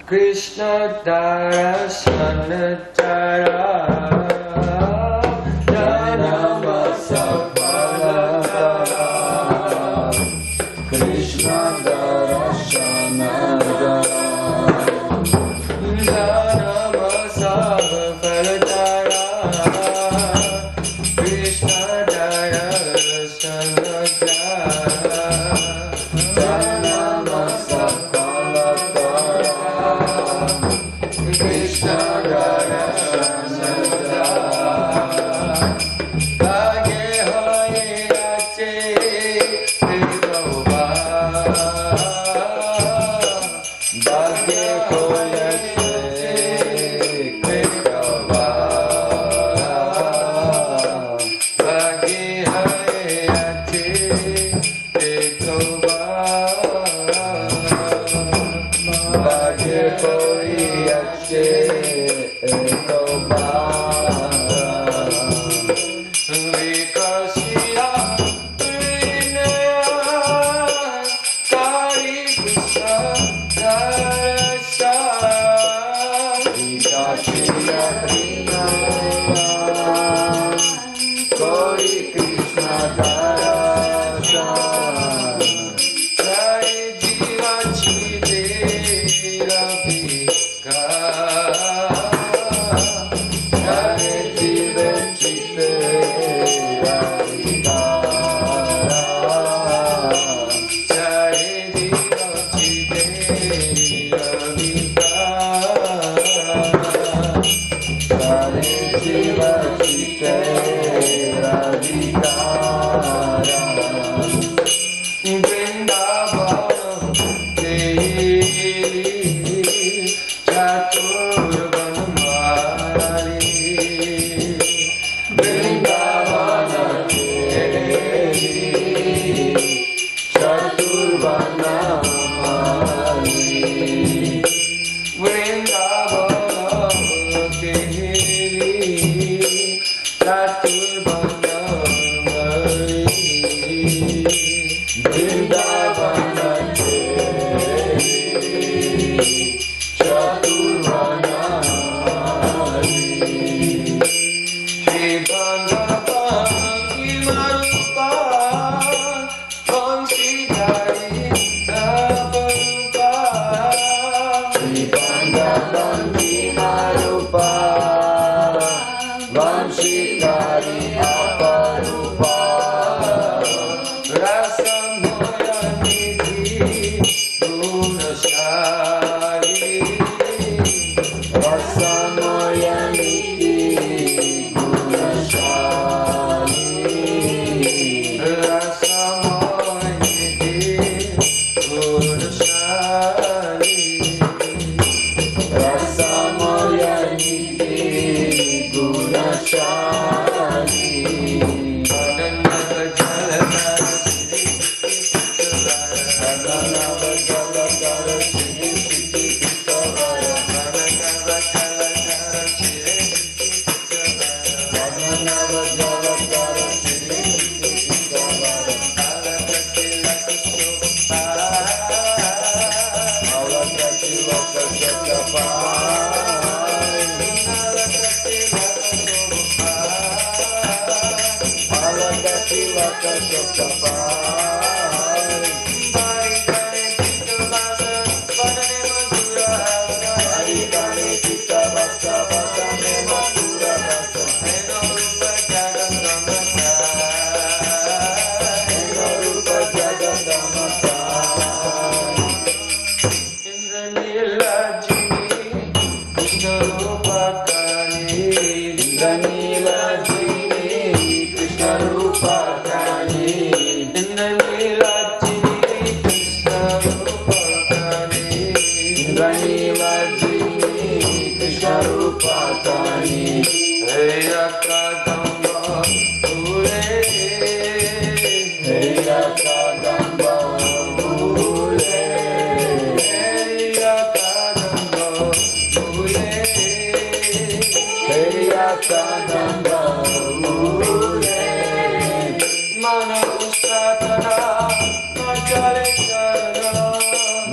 Krishna darshan chara janama saphalatara Krishna darshan janama saphalatara Krishna darshan janama Krishna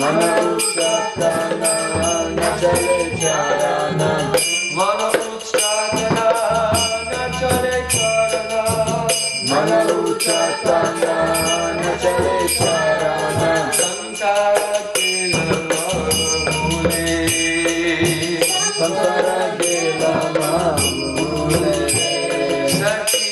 Manusatana charanam mana uchatana na chale charanam mana uchatana na chale charanam sankara kilama bhule sankara kilama bhule saki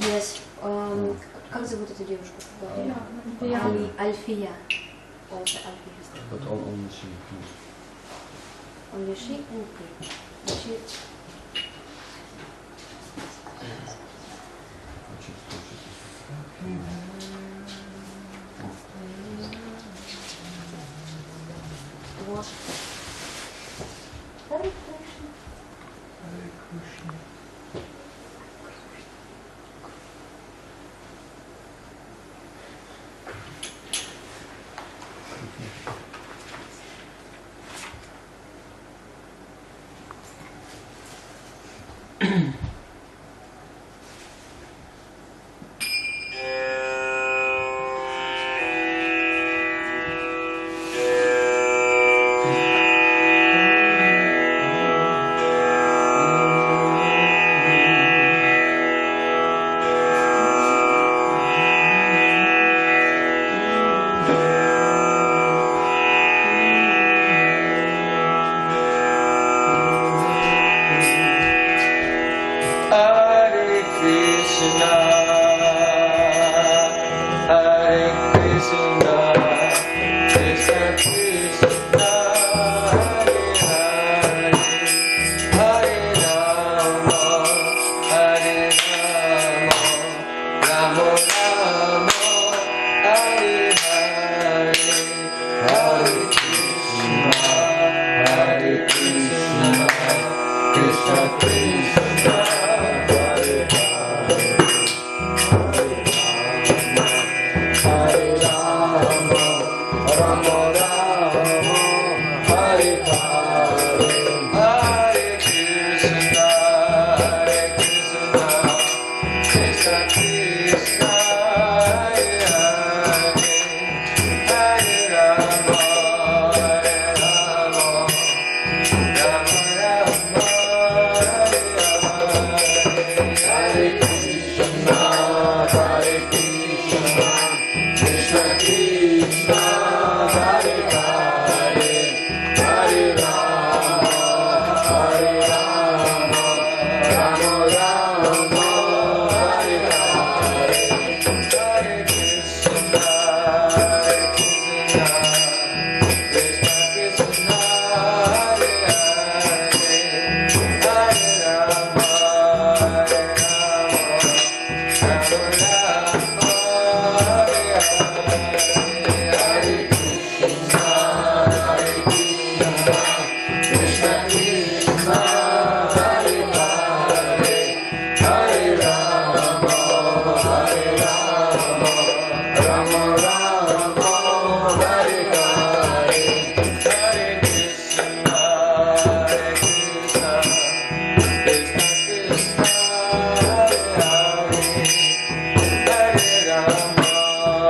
Yes. Как зовут эту девушку? Альфия. But only she. Only she and me. She... Вот. Харе Кришна. Харе Кришна.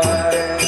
Hare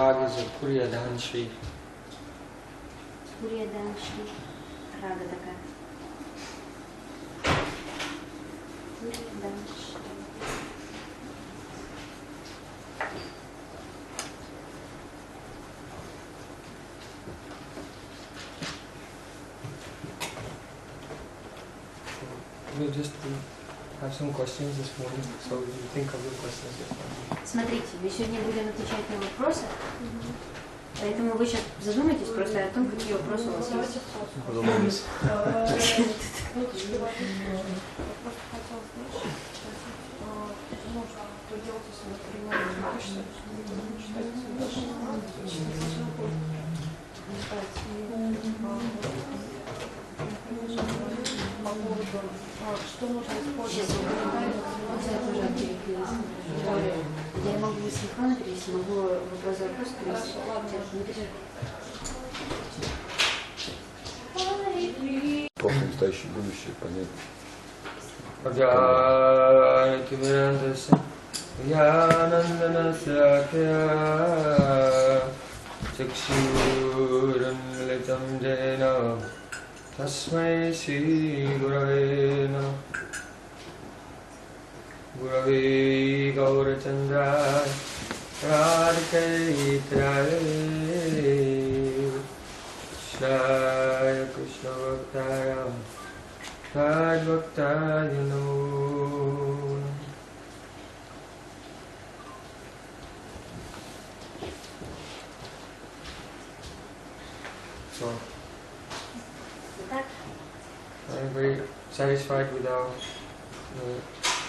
Rag is a Puriya Danshri. Puriya Danshri. Raga такая. Puriya Danshri. We'll just have some questions this morning, so you think of your questions this morning. Смотрите, мы сегодня будем отвечать на вопросы. Поэтому вы сейчас задумайтесь просто о том, какие вопросы у вас есть. Задумались. Что нужно использовать? Я могу синхронно перевести, могу вопрос за вопрос перевести. Прошлое, настоящее, будущее, понятно. Tasmai Shri Gurave Namaः. Gurave Gaurachandra Radhike Shaya Krishna Bhaktaya Tad Bhaktaya Namo. So I'm very satisfied with our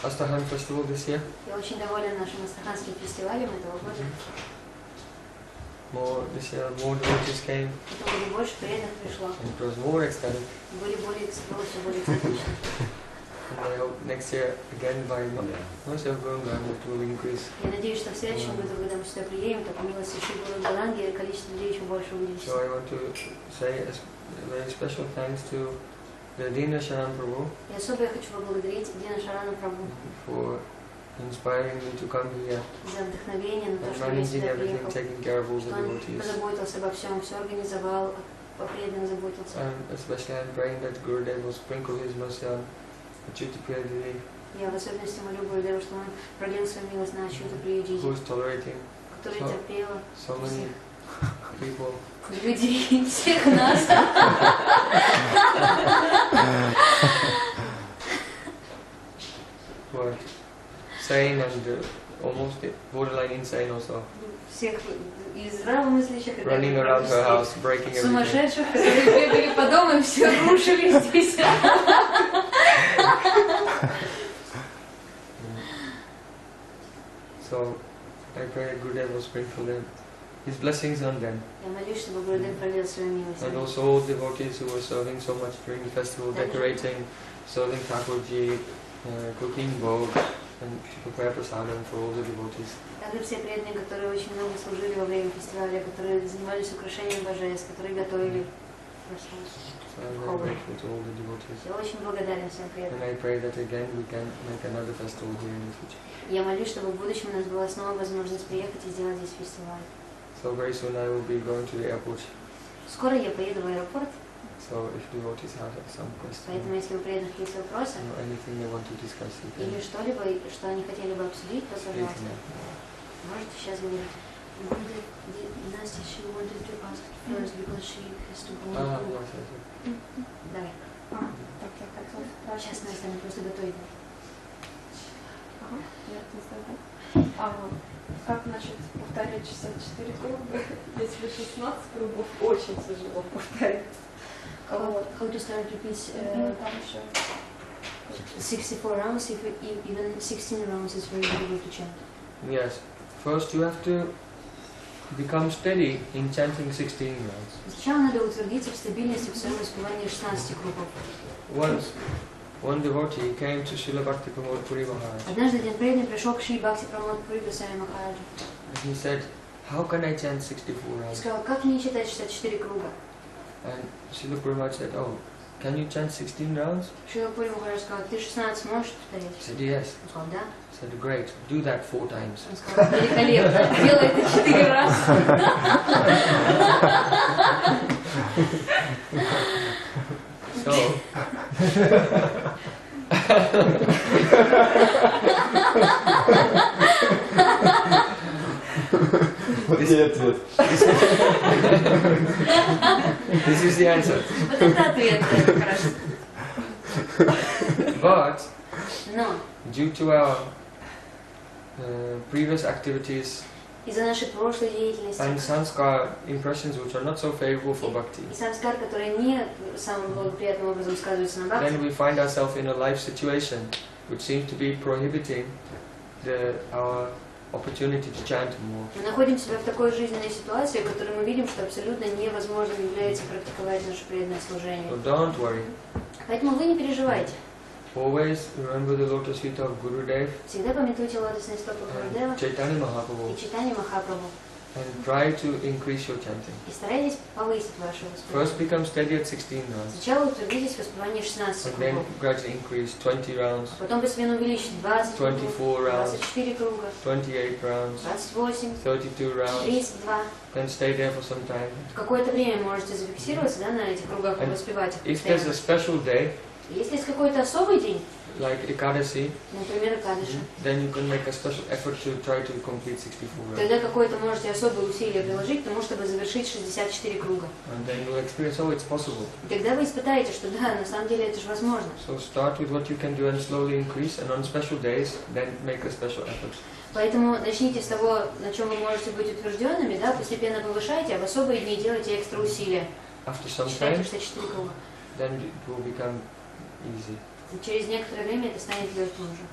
Astrakhan festival this year. Я очень доволен нашим астраханским фестивалем этого года. This year more devotees came. В этом году больше преданных пришло. And it was more ecstatic. Было все более экстатично. And I hope next year again by most of Gurungan it will increase. Я надеюсь, что в следующем году, когда мы сюда приедем, то по милости Шри Гуру Галанги количество людей еще больше увеличится. So I want to say a very special thanks to the Dina Sharan Prabhu. И особо я хочу поблагодарить Дина Шарана Прабху For inspiring me to come here за вдохновение на то, and что я managing сюда everything, приехал. taking care of all the Что он devotees. позаботился обо всем, все организовал, преданно заботился. And especially I'm praying that Gurudev will sprinkle his mercy on Achyuta Priya Devi, Я в особенности молю Гурудева, что он пролил свою милость на Ачюту Прию Диди, who is tolerating которая терпела so many people. людей, всех нас. Who are sane and almost borderline insane also. Всех из здравомыслящих и Running around her house, breaking everything. сумасшедших, которые бегали по дому и все рушили здесь. So I pray that Gurudev will sprinkle them, his blessings on them. Я молюсь, чтобы Гурудев пролил свою милость. And also all devotees who were serving so much during the festival, decorating, serving Thakurji, cooking bhog, and to prepare prasadam for all the devotees. Также все преданные, которые очень много служили во время фестиваля, которые занимались украшением божеств, которые готовили. So I'm very grateful to all the devotees. Я очень благодарен всем And преданным. I pray that again we can make another festival here in the future. Я молюсь, чтобы в будущем у нас была снова возможность приехать и сделать здесь фестиваль. So very soon I will be going to the airport. Скоро я поеду в аэропорт, So if devotees have some questions, поэтому если у преданных есть вопросы anything they want to discuss, you can. или что-либо, что они хотели бы обсудить, то, пожалуйста, можете сейчас говорить. Настя, she wanted to ask first because she has to go. Давай. Сейчас Настя, она просто готовит. Как насчет повторять 64 круга? Если 16 кругов, очень тяжело повторять. How to start repeat 64 rounds, if even 16 rounds is very difficult to chant. Yes. First you have to become steady in chanting 16 rounds. Сначала надо утвердиться в стабильности в своем воспевании 16 кругов. Once one devotee came to Srila Bhakti Pramod Puri Maharaj. Однажды один преданный пришел к Шри Бхакти Прамод Пури Госвами Махараджу. And he said, how can I chant 64 И rounds? сказал, как мне читать 64 круга? And Srila Puri Maharaj said, oh, can you chant 16 rounds? Шрила Пури Махарадж сказал, ты 16 можешь повторять? He said, yes. Он сказал, да. He said, great, do that 4 times. Он сказал, великолепно, делай это 4 раза. So, this is the answer. Вот это ответ, это хорошо. But Но due to our previous activities из-за нашей прошлой деятельности. And sanskar impressions which are not so favorable for bhakti. И самскар, который не самым благоприятным образом сказывается на бхакти. Then we find ourselves in a life situation which seems to be prohibiting our opportunity to chant more. Мы находим себя в такой жизненной ситуации, в которой мы видим, что абсолютно невозможно является практиковать наше преданное служение. So don't worry. Поэтому вы не переживайте. Always remember the lotus feet of Gurudev. Всегда помянуйте лотосные стопы Гурудева Chaitanya Mahaprabhu. и читание Махапрабху. And try to increase your chanting. И старайтесь повысить ваше First воспевание. become steady at 16 rounds. Сначала утвердитесь в воспевании 16 And then кругов. gradually increase 20 rounds, Потом постепенно увеличить 20 кругов, 24 rounds, 24 круга, 28 rounds, 28, 32 rounds. 32. Then stay there for some time. Какое-то время можете зафиксироваться, да, на этих кругах и воспевать их If there's a постоянно. special day, Если есть какой-то особый день, like Ekadasi, например, Кадыша, then you can make a special effort to try to complete 64 rounds. тогда какое-то можете особое усилие приложить к тому, чтобы завершить 64 круга. And then you'll experience, oh, it's possible. И тогда вы испытаете, что да, на самом деле это же возможно. So start with what you can do and slowly increase, and on special days, then make a special effort. Поэтому начните с того, на чем вы можете быть утвержденными, да, постепенно повышайте, а в особые дни делайте экстра усилия. After some Читайте time, 64 круга. then it will become easy. И через некоторое время это станет легким уже.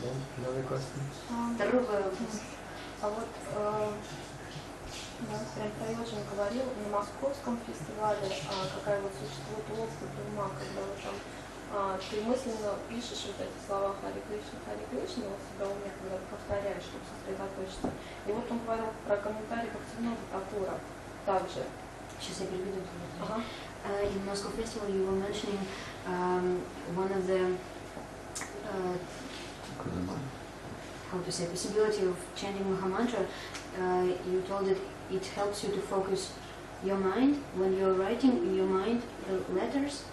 Then, another question? Второй вопрос. А вот прям Таёджин говорил на московском фестивале, какая вот существует уловка ума, когда вот там ты мысленно пишешь вот эти слова Хари Кришна, вот себя уме, когда ты повторяешь, чтобы сосредоточиться. И вот он говорил про комментарий Бхактивинода Такура также. Сейчас я переведу. Ага. In Moscow Festival you were mentioning one of the how to say possibility of chanting Mahamantra. You told that it helps you to focus your mind when you're writing in your mind the letters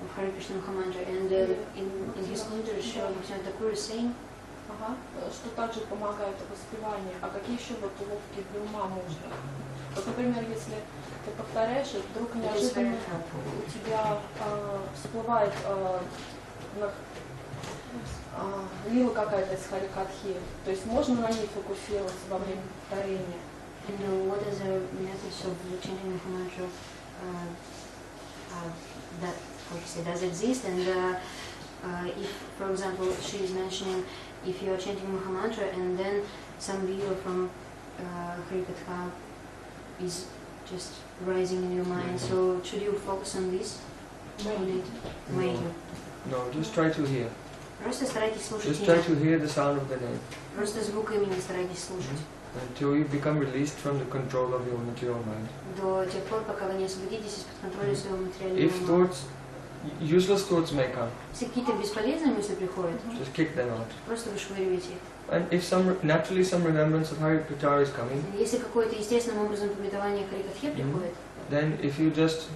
of Hare Krishna Mahamantra. And in his commentary, Srila Bhaktivinoda Thakur is saying, Ага, что также помогает воспевание. А какие еще вот уловки для ума можно? Вот, например, если ты повторяешь, и вдруг неожиданно у тебя всплывает лила какая-то из Харикатхи, то есть можно на ней фокусироваться во время повторения. And what are the methods of chanting Mahamantra that, how to say, does exist? And if, for example, she is mentioning, if you are chanting Mahamantra and then some lila from Harikatha is just rising in your mind, so should you focus on this? No, just try to hear. Просто старайтесь слушать Just try имя. to hear the sound of the name. Просто звук имени старайтесь слушать. Until you become released from the control of your material mind. До тех пор, пока вы не освободитесь из-под контроля своего материального If ума. thoughts, useless thoughts may come, Если какие-то бесполезные мысли приходят, just kick them out. просто вышвыривайте их. And if naturally some remembrance of Harikatha is coming, Если какое-то естественным образом пометование Харикатхе приходит, then if you just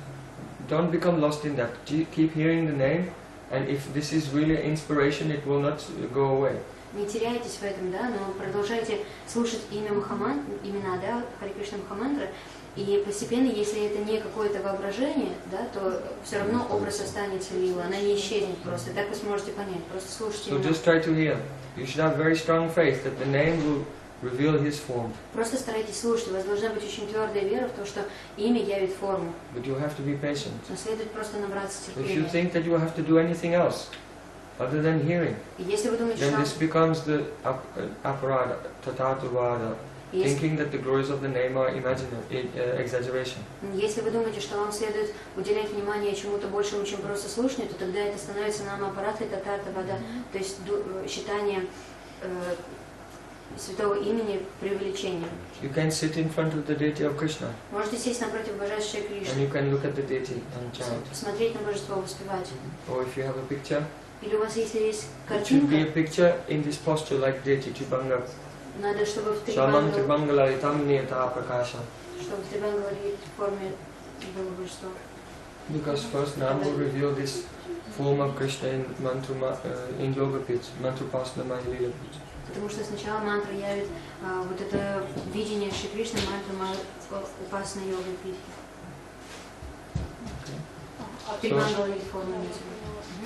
don't become lost in that, keep hearing the name, and if this is really inspiration, it will not go away. не теряйтесь в этом, да, но продолжайте слушать имена, да, Хари Кришна Махамантра, и постепенно, если это не какое-то воображение, да, то все равно образ останется лила, она не исчезнет просто, так вы сможете понять, просто слушайте So имена. just try to hear. You should have very strong faith that the name will reveal his form. Просто старайтесь слушать, у вас должна быть очень твердая вера в то, что имя явит форму, But you have to be patient. но следует просто набраться If you терпения. think that you have to do anything else other than hearing, И если вы думаете, then что this becomes the aparada, tatatuvada, thinking that the glories of the name are exaggeration. Если вы думаете, что вам следует уделять внимание чему-то большему, чем просто слушанию, то тогда это становится нам аппаратой татарта вода, то есть считание святого имени преувеличением. You can sit in front of the deity of Krishna, Можете сесть напротив божественной and Кришны, you can look at the deity and chant. посмотреть на божество, воспевать. Or if you have a picture, Или у вас, если есть it should be a картинка, picture in this posture like deity Tribanga. надо, чтобы в Shamam Трибангала Tribangala Itamniyata Prakasha. в форме было божество. Because first Nam will reveal this form of Krishna in Yoga Pits, Mantrapasana Mahilila Pits. Потому что сначала мантра явит вот это видение Шри Кришны, мантра упасана йога питхи. Трибангала форма.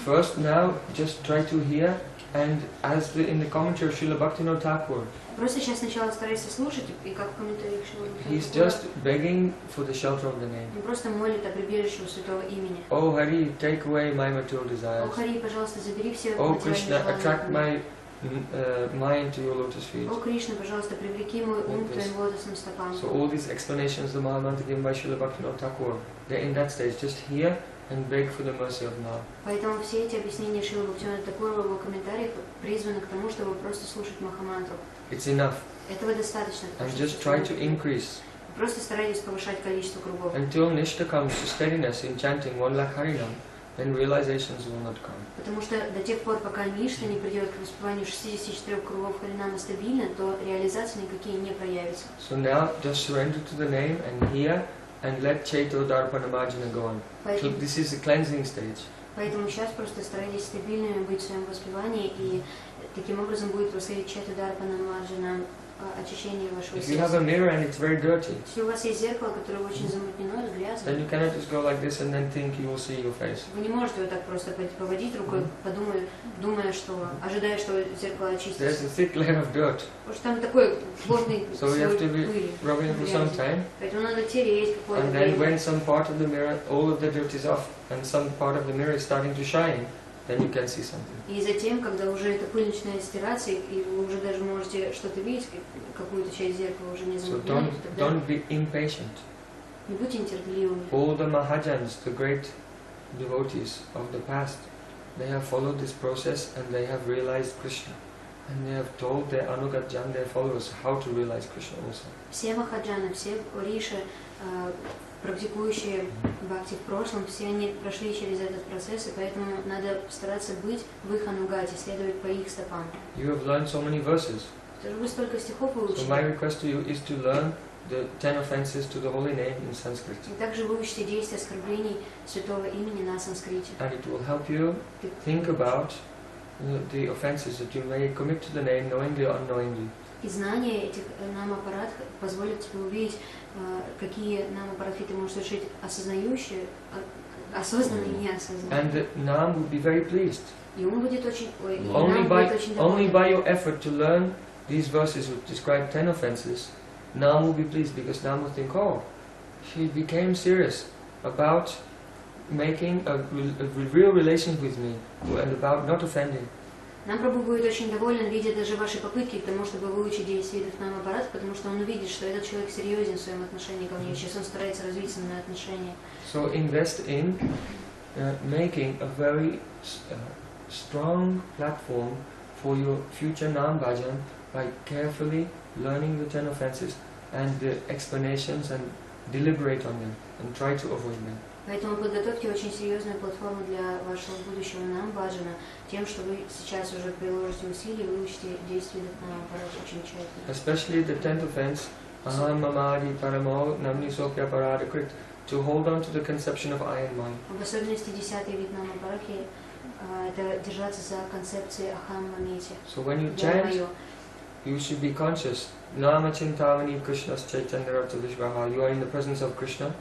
First now just try to hear And as in the commentary of Srila Bhaktivinoda Thakur, Просто сейчас сначала старайся слушать, и как в комментариях he's just begging for the shelter of the name. Он просто молит о прибежище у святого имени. Oh Hari, take away my material О desires. Хари, пожалуйста, забери все Oh материальные Krishna, attract желания. my mind to your lotus feet. О Кришна, пожалуйста, привлеки мой ум к твоим лотосным стопам. So all these explanations the Mahamantra given by Srila Bhaktivinoda Thakur, they're in that stage. Just hear and beg for the mercy of Nam. Поэтому все эти объяснения Шрилы Бхактивинода Тхакура в его комментариях призваны к тому, чтобы просто слушать Махамантру. It's enough. Этого достаточно. And just try to increase Просто старайтесь повышать количество кругов. until Nishta comes to steadiness in chanting 1 lakh Harinam, then realizations will not come. Потому что до тех пор, пока Ништа не придет к воспеванию 64 кругов Харинама стабильно, то реализации никакие не проявятся. So now just surrender to the name and hear and let Chaito Darpana Marjana go on. So this is the cleansing stage. Поэтому сейчас просто старайтесь стабильными быть в своем воспевании, и таким образом будет происходить Чета Дарпана Марджана, очищение вашего If you have a сердца. mirror and it's very dirty, Если у вас есть зеркало, которое очень замутнено, грязно, then you cannot just go like this and then think you will see your face. вы не можете вот так просто поводить рукой, думая, что, ожидая, что зеркало There's очистится. a thick layer of dirt. Потому что там такой плотный So you слой have to be пыли, rubbing for some грязи. time. Поэтому надо тереть какое-то And then время. when some part of the mirror, all of the dirt is off, and some part of the mirror is starting to shine, then you can see something. И затем, когда уже эта пыль начинает стираться, и вы уже даже можете что-то видеть, какую-то часть зеркала уже не So замутненную, тогда don't be impatient. не будьте нетерпеливыми. All the Mahajans, the great devotees of the past, they have followed this process and they have realized Krishna. And they have told their Anugat Jan, their followers, how to realize Krishna also. Все махаджаны, все риши, практикующие бхакти в прошлом, все они прошли через этот процесс, и поэтому надо стараться быть в их анугате, следовать по их стопам. You have learned so many verses. Тоже вы столько стихов So выучили. my request to you is to learn the 10 offenses to the holy name in Sanskrit. И также выучите 10 оскорблений святого имени на санскрите. And it will help you think about the offenses that you may commit to the name knowingly or unknowingly. И знание этих нам-аппарат позволит тебе увидеть, какие нам-аппараты ты можешь совершить осознанные и неосознанные. And the Nam would be very pleased. И он будет очень, Only by your effort to learn these verses which describe 10 offenses, Nam will be pleased, because Nam will think, oh, she became serious about making a real relation with me and about not offending. Нам Прабху будет очень доволен, видя даже ваши попытки к тому, чтобы выучить 10 видов нам-аппарата, потому что он увидит, что этот человек серьезен в своем отношении ко мне, сейчас он старается развить со мной отношения. So invest in making a very strong platform for your future Nam Bhajan by carefully learning the 10 offenses and the explanations and deliberate on them and try to avoid them. Поэтому подготовьте очень серьезную платформу для вашего будущего нам-баджана тем, что вы сейчас уже приложите усилия и выучите 10 видов нам-аппарата очень тщательно. Especially the 10th offense, Aham Mamadi Paramo Namni Sopya Paradakrit, to hold on to the conception of I and mine. В особенности 10-й вид нам-аппараки это держаться за концепцией Ахам Мамити. So when you chant, you should be conscious. Nama Chintavani Krishna's Chaitanya Rata Vishvaha. You are in the presence of Krishna.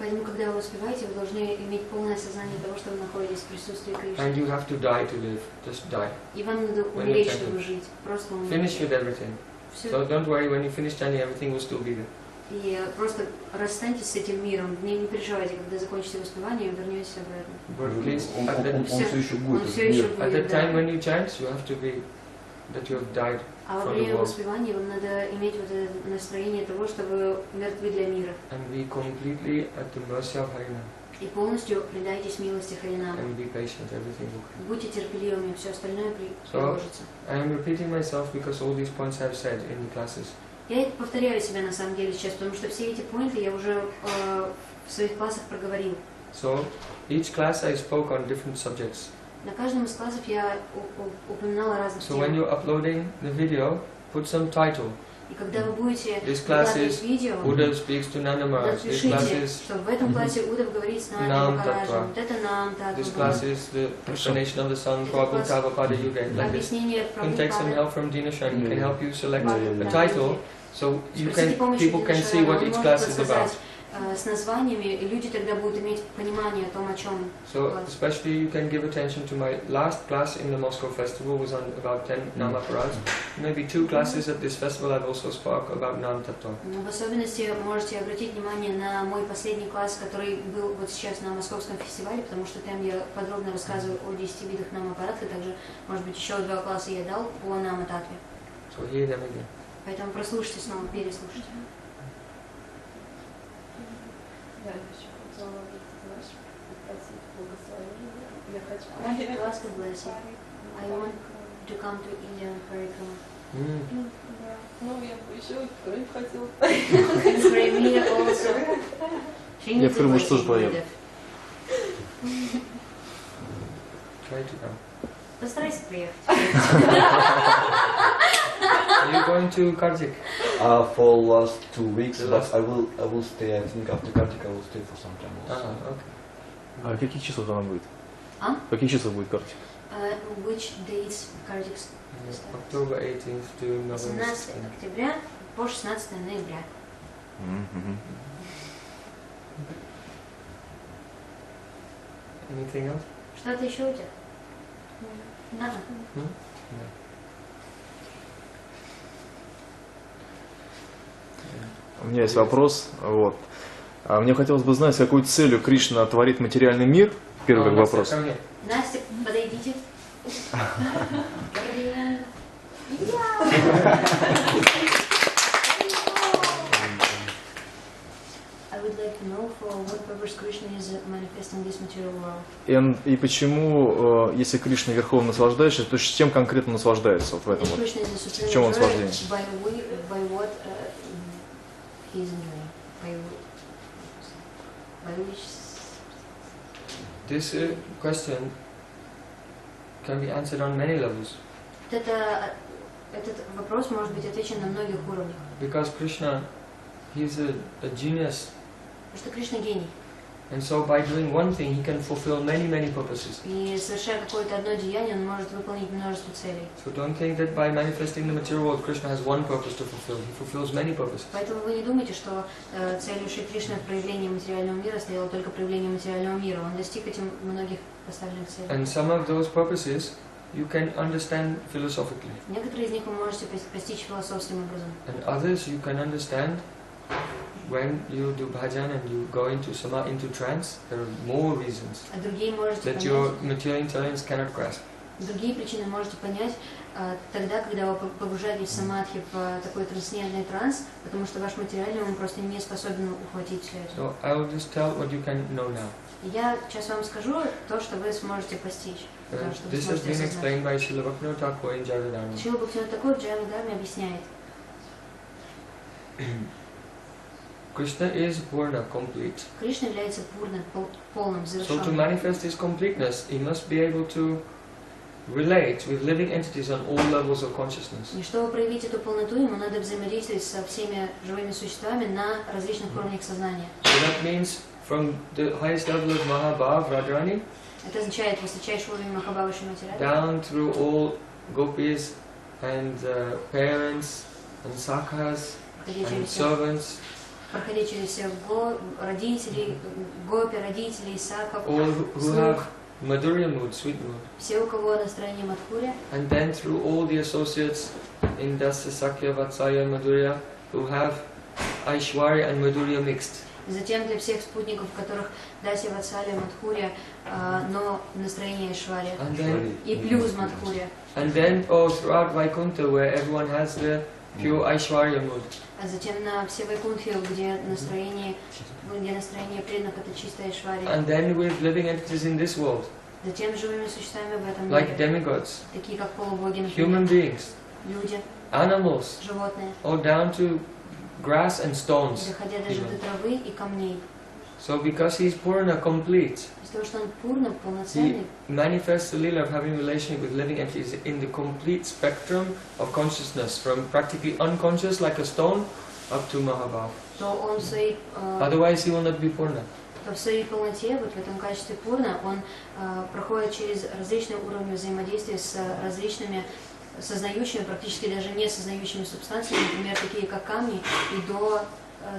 Поэтому, когда вы воспеваете, вы должны иметь полное осознание того, что вы находитесь в присутствии Кришны. And you have to die to live. Just die. И вам надо умереть, чтобы жить. Просто умереть. Finish with everything. So don't worry, when you finish chanting, everything will still be there. И просто расстаньтесь с этим миром. Не переживайте, когда закончите воспевание, вернетесь обратно. But please, Он все еще будет. at the time when you chant, you have to be that you have died. А во время воспевания вам надо иметь вот это настроение того, что вы мертвы для мира. And be completely at the mercy of Harinam. И полностью предайтесь милости Харинама. And be patient, everything will come. Будьте терпеливыми, все остальное приложится. I am repeating myself because all these points I have said in the classes. Я повторяю себя на самом деле сейчас, потому что все эти поинты я уже в своих классах проговорил. So each class I spoke on different subjects. На каждом из классов я упоминала разных So when тем. you're uploading the video, put some title. И когда вы будете This class выкладывать is видео, Uddhav speaks to Nanda Maharaj. This class напишите, is что в этом классе Удав говорит с нами, Nam Махараджем. Tattva. Вот это нам this class is the explanation of the song Prabhu Prabhupada Yuga. Like this. Объяснение You can take some Прабхупады. help from Dina Shan. He can help you select Yeah. a title, so you can people can see what each class is about. с названиями, и люди тогда будут иметь понимание о том, о чем. So, especially you can give attention to my last class in the Moscow festival was on about 10 Nama Parats. Maybe 2 classes at this festival I've also spoke about Nam Tattva. В особенности можете обратить внимание на мой последний класс, который был вот сейчас на Московском фестивале, потому что там я подробно рассказываю о 10 видах Нама-Паратхи, также, может быть, еще 2 класса я дал по Нама-Татве. So hear them again. Поэтому прослушайте снова, переслушайте. Я еще хотела, знаешь, попросить благословения. Я хочу. I want to ask a blessing. I want to come to India and Parikram. Да. Ну, я бы еще в Крым хотела. For me also. Я в Крым уж тоже поеду. Try to come. Постарайся приехать. Are you going to Kartik? For last 2 weeks, but I will stay. I think after Kartik I will stay for some time also. Okay. А каких числов она будет? А? Каких числов будет Картик? Which dates Kartik's? October 18th to November 17 16th. октября по 16 ноября. Anything else? Что-то еще у тебя? Надо? У меня есть вопрос. Вот. Мне хотелось бы знать, с какой целью Кришна творит материальный мир. Первый вопрос. Настя, подойдите. I would like to know for what purpose Krishna is manifesting this material world. И почему, если Кришна верховно наслаждающийся, то чем конкретно наслаждается вот в этом? Вот? В чем он наслаждение? By what he is enjoying. By which... This question can be answered on many levels. Этот вопрос может быть отвечен на многих уровнях. Because Krishna, he is a genius. Потому что Кришна гений. And so by doing one thing, he can fulfill many purposes. И совершая какое-то одно деяние, он может выполнить множество целей. So don't think that by manifesting the material world, Krishna has one purpose to fulfill. He fulfills many purposes. Поэтому вы не думайте, что целью Шри Кришны в проявлении материального мира стояло только проявление материального мира. Он достиг этим многих поставленных целей. And some of those purposes you can understand philosophically. Некоторые из них вы можете постичь философским образом. And others you can understand when you do bhajan and you go into trance. There are more reasons А другие можете that your понять. material intelligence cannot grasp. Другие причины можете понять тогда, когда вы погружаетесь в самадхи, в такой трансцендентный транс, потому что ваш материальный ум просто не способен ухватить все это. So I will just tell what you can know now. Я сейчас вам скажу то, что вы сможете постичь. This has been explained by Srila Bhaktivinoda Thakur in Jayavadharma. Шрила Бхактивинода Тхакур в Джайавадхарме объясняет. Krishna is Purna, complete. Кришна является пурным, полным, So to завершенным. manifest his completeness, he must be able to relate with living entities on all levels of consciousness. И чтобы проявить эту полноту, ему надо взаимодействовать со всеми живыми существами на различных уровнях сознания. So that means from the highest level of Mahabhav, Radharani, Это означает высочайший уровень Махабхавы Шримати Радхи, down through all gopis and parents and sakhas and servants, проходя через всех родителей, гопи, родителей, саков, all who have Madhurya mood, sweet mood. все, у кого настроение Мадхуря, And then through all the associates in Dasa, Sakya, Vatsaya, Madhurya, who have Aishwarya and Madhurya mixed. затем для всех спутников, у которых Даси, Ватсалия, Мадхуря, но настроение Айшвария, и плюс Мадхуря. And then throughout Vaikuntha, where everyone has the pure Aishwarya mood. А затем на все Вайкунтхи, где настроение преданных это чистая Айшвария. And then with living entities in this world, Затем живыми существами в этом like мире, demigods, такие как полубоги, human например, beings, люди, animals, животные, or down to grass and stones. доходя даже до травы и камней. So because he is Purna, complete, Из-за того, что он пурна, he полноценный, manifests the lila of having relationship with living entities in the complete spectrum of consciousness, from practically unconscious like a stone up to Mahabhav. то он в своей, Otherwise he will not be Purna. то в своей полноте, вот в этом качестве пурна, он проходит через различные уровни взаимодействия с различными сознающими, практически даже не сознающими субстанциями, например, такие как камни, и до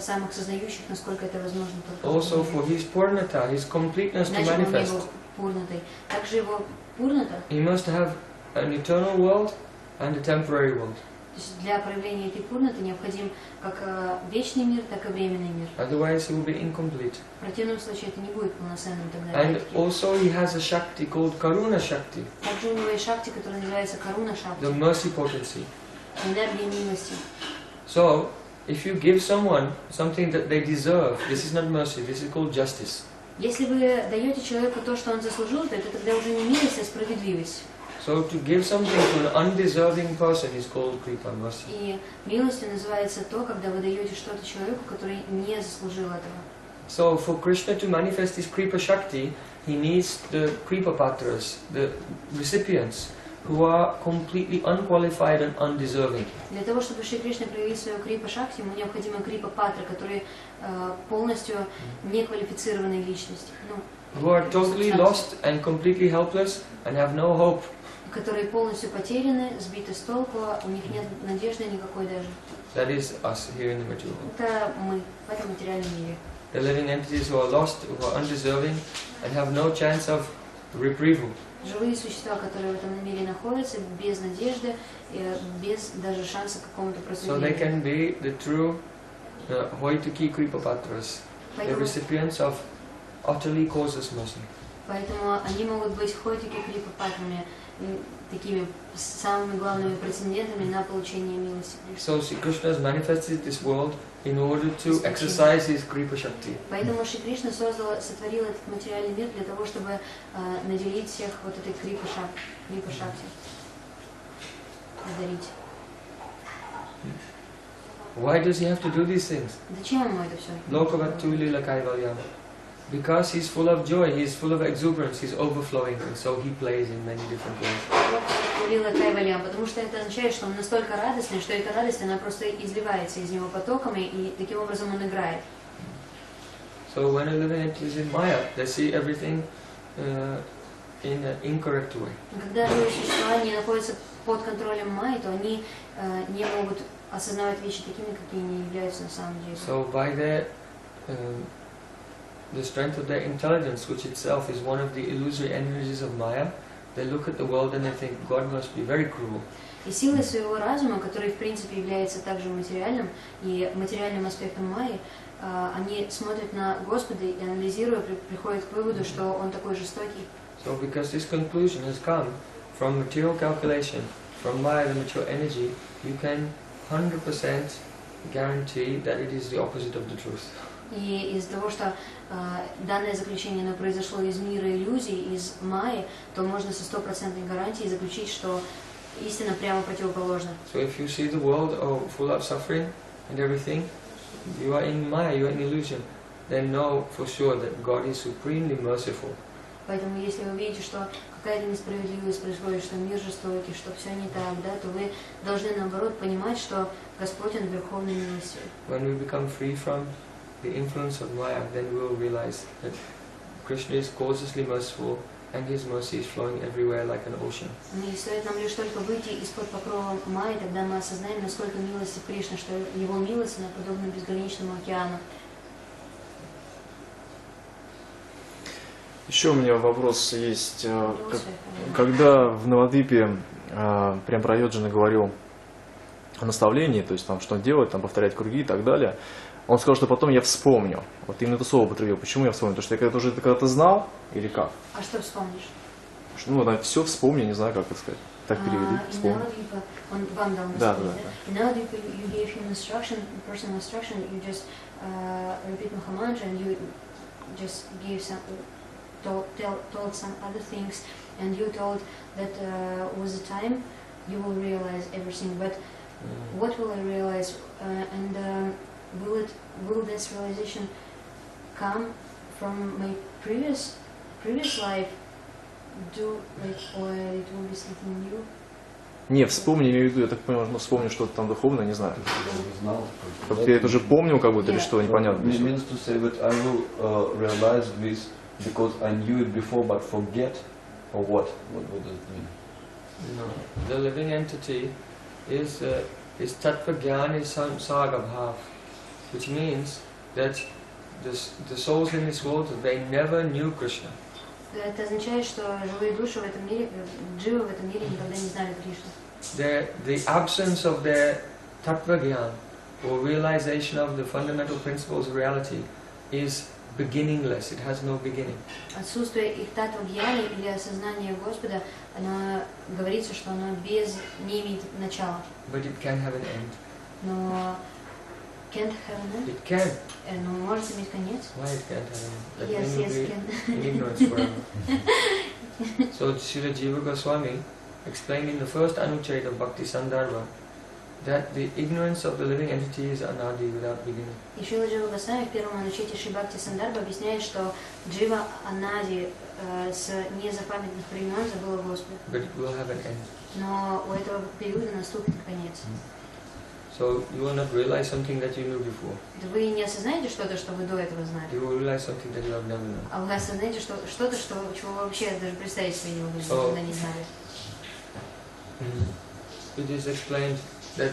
самых сознающих, насколько это возможно только. Also for his purnata, his completeness to Значит, он manifest, его пурнатой. Также его пурната, he must have an eternal world and a temporary world. то есть для проявления этой пурнаты необходим как вечный мир, так и временный мир. Otherwise he will be incomplete. В противном случае это не будет полноценным тогда. And also he has a Shakti called Karuna Shakti, Также у него есть шакти, которая называется Каруна the Шакти, mercy potency. энергия милости. So, if you give someone something that they deserve, this is not mercy, this is called justice. Если вы даете человеку то, что он заслужил, то это тогда уже не милость, а справедливость. So to give something to an undeserving person is called kripa, mercy. И милостью называется то, когда вы даете что-то человеку, который не заслужил этого. So for Krishna to manifest his kripa shakti, he needs the kripa patras, the recipients, who are completely unqualified and undeserving. Для того, чтобы Шри Кришна проявил свою крипа шакти, ему необходима крипа патра, которые полностью неквалифицированные личности. Who are totally lost and completely helpless and have no hope. Которые полностью потеряны, сбиты с толку, у них нет надежды никакой даже. That is us here in the material world. Это мы в этом материальном мире. The living entities who are lost, who are undeserving and have no chance of retrieval. Живые существа, которые в этом мире находятся, без надежды, без даже шанса к какому-то So they просветлению. can be the true Hoituki Kripapatras, the recipients of utterly causeless mercy. Поэтому они могут быть хотики крипа-патрами, такими самыми главными претендентами на получение милости. So Sri Krishna has manifested this world in order to exercise his Kripa Shakti. Поэтому Шри Кришна сотворил этот материальный мир для того, чтобы наделить всех вот этой крипа-шакти, одарить. Why does he have to do these things? Зачем ему это все? Lokavattu lila kaivalyama. Because he's full of joy, he's full of exuberance, he's overflowing, and so he plays in many different ways. Потому что это означает, что он настолько радостный, что эта радость, она просто изливается из него потоками, и таким образом он играет. So when a living entity is in Maya, they see everything in an incorrect way. Когда живые существа не находятся под контролем Майи, то они не могут осознавать вещи такими, какие они являются на самом деле. So by the strength of their intelligence, which itself is one of the illusory energies of Maya, they look at the world and they think God must be very cruel. И силой своего разума, который в принципе является также материальным и материальным аспектом Майи, они смотрят на Господа и, анализируя, приходят к выводу, что Он такой жестокий. So because this conclusion has come from material calculation, from Maya, the material energy, you can 100% guarantee that it is the opposite of the truth. И из-за того, что данное заключение оно произошло из мира иллюзий, из Майи, то можно со 100% гарантией заключить, что истина прямо противоположна. So if you see the world full of suffering and everything, you are in Maya, you are in illusion, then know for sure that God is supremely merciful. Поэтому если вы видите, что какая-то несправедливость происходит, что мир жестокий, что все не так, да, то вы должны наоборот понимать, что Господь Он верховный милостивый. When we become free from the influence of Maya, then we will realize that Krishna is causelessly merciful and His mercy is flowing everywhere like an ocean. И стоит нам лишь только выйти из-под покрова Майи, тогда мы осознаем, насколько милостив Кришна, что Его милость, она подобна безграничному океану. Еще у меня вопрос есть. Когда в Навадвипе прям Прайоджана говорил о наставлении, то есть там что делать, там повторять круги и так далее, он сказал, что потом я вспомню. Вот именно это слово употребил. Почему я вспомню? Потому что я когда-то уже когда-то знал или как? А что вспомнишь? Ну, да, все вспомню, не знаю, как это сказать. Так переведи, вспомню. Он вам дал Да. In Navadvipa you gave him instruction, personal instruction, you just repeat Mahamantra and you just gave some, told some other things, and you told that with the time you will realize everything. But what will I realize? Will this realization come from my previous life? Or it will be something new? Не, вспомни, имею в виду, я так понял, ну, вспомню что-то там духовное, не знаю. Как ты это уже помнил, как будто, или что, непонятно. It means to say that I will realize this because I knew it before but forget, or what? What does it mean? No, the living entity is tattva gyan is samsara bhav. which means that the souls in this world, they never knew Krishna. Это означает, что живые души в этом мире, дживы в этом мире никогда не знали Кришну. The absence of their tattva gyan, or realization of the fundamental principles of reality, is beginningless. It has no beginning. Отсутствие их татва гьяни или осознания Господа, оно говорится, что оно не имеет начала. But it can have an end. Но can't have an end? It can. Но может иметь конец. Why it can't have an end? That Yes, means yes, you'll can. be in ignorance forever. So Srila Jiva Goswami explained in the first Anucheta of Bhakti Sandarbha that the ignorance of the living entity is anadi, without beginning. И Шрила Джива Госвами в первом анучете Шри Бхакти Сандарбха объясняет, что джива анади с незапамятных времен забыла Господа. But it will have an end. Но у этого периода наступит конец. So you will not realize something that you knew before. Вы не осознаете что-то, что вы до этого знали. You will realize something that you have never known. А вы осознаете что-то, чего вы вообще даже представить себе не могли, никогда не знали. It is explained that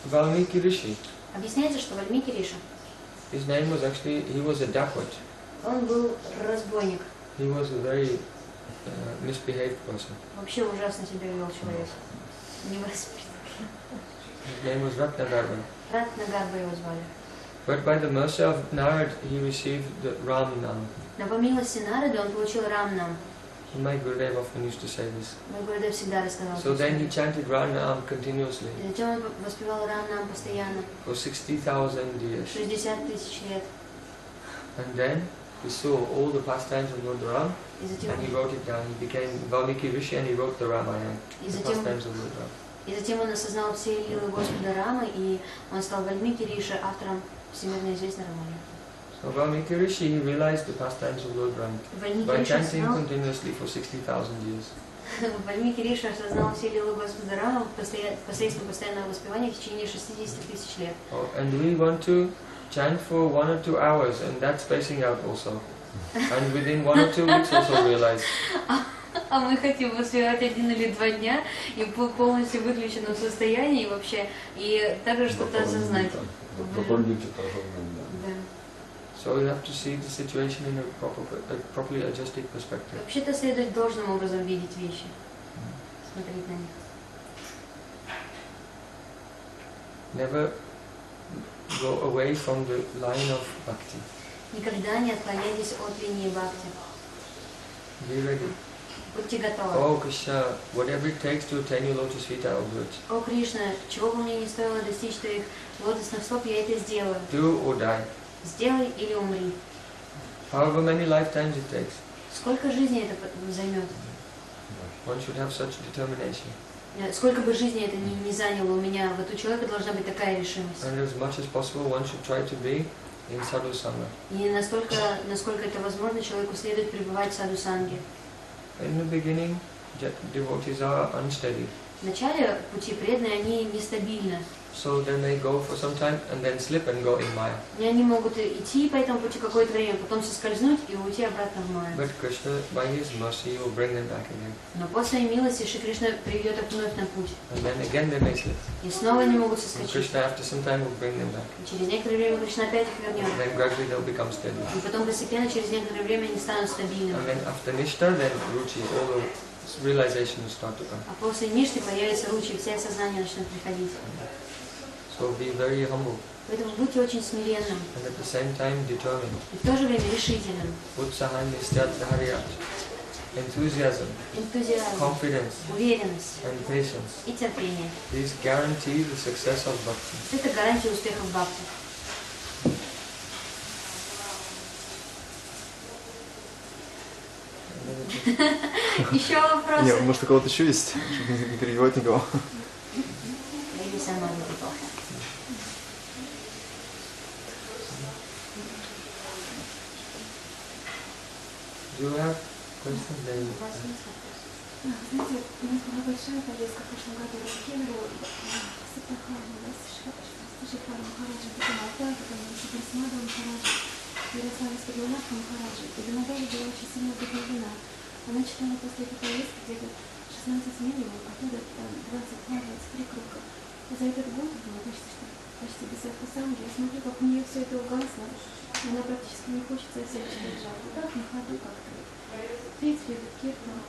Valmiki Rishi, Объясняется, что Вальмики Риша, his name was actually, he was a dacoit. он был разбойник. He was a very misbehaved person. Вообще ужасно себя вел человек. Невоспитанный. His name was Ratnagarva. Ратнагарба его звали. But by the mercy of Narad, he received the Ram Nam. Но по милости Нарады он получил Ram-нам. My Gurudev often used to say this. Мой Гурудев всегда рассказал. So then he chanted Ram Nam continuously И затем он воспевал Рам-нам постоянно. for 60,000 years. 60 тысяч лет. And then he saw all the pastimes of Lord Ram И затем, and he wrote it down. He became Valmiki Rishi and he wrote the Ramayana, и the затем, pastimes of Lord Ram. и затем он осознал все лилы Господа Рамы, и он стал Вальмики Риша, автором всемирно известной Рамаяны. So Valmiki Rishi, he realized the pastimes of Lord Ram Вальмики by Риша chanting осознал, continuously for 60,000 years. Вальмики Риша осознал все лилы Господа Рамы посредством постоянного воспевания в течение 60 тысяч лет. Oh, and we want to chant for 1 or 2 hours, and that's spacing out also. And within 1 or 2 weeks also realize. А мы хотим воспевать 1 или 2 дня и полностью выключенном состоянии вообще, и также что-то осознать. Да. So you have to see the situation in a properly adjusted perspective. Вообще-то следует должным образом видеть вещи, смотреть на них. Never go away from the line of bhakti. Никогда не отклоняйтесь от линии бхакти. Be ready. Будьте готовы. Oh Krishna, whatever it takes to attain your lotus feet, I will do it. О Кришна, чего бы мне не стоило достичь твоих лотосных стоп, я это сделаю. Do or die. Сделай или умри. However many lifetimes it takes. Сколько жизней это займет? One should have such determination. Сколько бы жизней это не заняло у меня, вот у человека должна быть такая решимость. And as much as possible, one should try to be in sadhu sangha. И настолько, насколько это возможно, человеку следует пребывать в саду-санге. In the beginning, devotees are unsteady. В начале пути преданные, они нестабильны. So they may go for some time and then slip and go in Maya. И они могут идти по этому пути какое-то время, потом соскользнуть и уйти обратно в Майю. But Krishna, by his mercy, will bring them back again. Но по своей милости Шри Кришна приведет их вновь на путь. And then again they may slip. И снова они могут And соскочить. Krishna, after some time, will bring them back. И через некоторое время Кришна опять их вернет. And then gradually they'll become steady. И потом постепенно, через некоторое время, они станут стабильными. And then after Nishta, then Ruchi, all the realization will start to come. А после Ништы появится ручи, все осознания начнут приходить. So be very humble Поэтому будьте очень смиренным and at the same time determined. и в то же время решительным. Utsahan nistyat dharyat. Enthusiasm, Энтузиазм, confidence, уверенность and patience. и терпение. These guarantee the success of bhakti. Это гарантия успеха в бхакти. Еще вопросы? Нет, может, у кого-то еще есть, чтобы не перебивать никого. Или сама неплохо. Do you have questions? Then Знаете, у нас была большая поездка в прошлом году в Кемеру, с Саптахаром, да, с Шишипаром Махараджем, потом Алтай, потом с Мадом Махараджем, Ярославом Спадланавком Махараджем. И Дамадари была очень сильно вдохновлена. Она читала после этой поездки где-то 16 минимум, оттуда 22-23 круга. И за этот год было почти что почти без сатсанги, я смотрю, как у нее все это угасло, и она практически не хочет совсем читать жалобы. Так, на ходу как-то. В принципе, этот Киртан.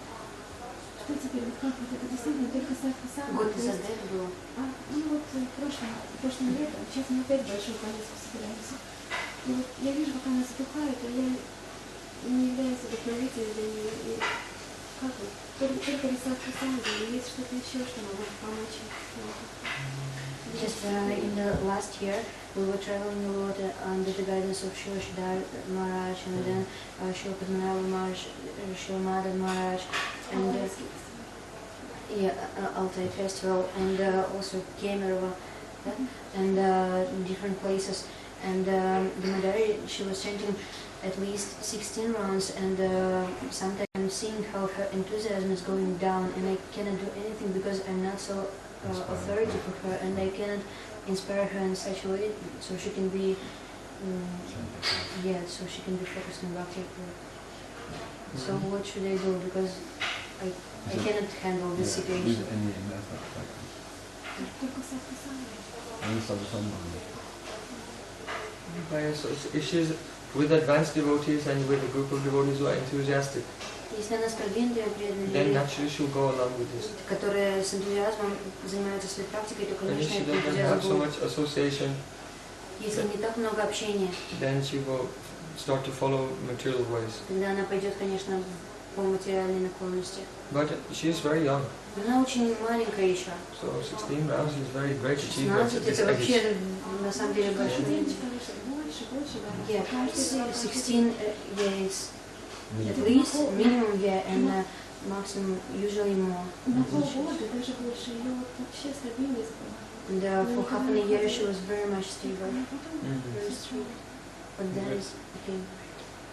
Что теперь, вот как вот это действительно только сатсанги? Год назад это было. Ну вот прошлым летом, сейчас мы опять большую поездку собираемся. И вот я вижу, как она затухает, а я не являюсь вдохновителем для нее. И как вот, только рисовка сами, или есть что-то еще, что может помочь? Just in the last year, we were traveling a lot under the guidance of Srila Siddhar Maharaj and then Srila Padmanabha Maharaj, Srila Madhav Maharaj, and Altai Festival, and also Kemerova, and different places. And the Madari, she was chanting at least 16 rounds, and sometimes I'm seeing how her enthusiasm is going down, and I cannot do anything because I'm not so authority for her, and I cannot inspire her in such a way so she can be so she can be focused on bhakti. So what should I do? Because I cannot handle this situation. So if she's with advanced devotees and with a group of devotees who are enthusiastic, Если она с продвинутой then naturally she'll go along with this. которые с энтузиазмом занимаются своей практикой, то, And if конечно, she этот doesn't have энтузиазм so будет. much association, Если не так много общения, then she will start to follow material ways. тогда она пойдет, конечно, по материальной наклонности. But she is very young, Она очень маленькая еще. so 16 rounds is very great achievement at 16 this это age. вообще на самом деле большой. Yeah, 16 years at least, minimum, yeah, and maximum, usually more. На полгода, даже больше, ее вот вообще стабильность была. And for half a year she was very much stable, very strong. But that is okay.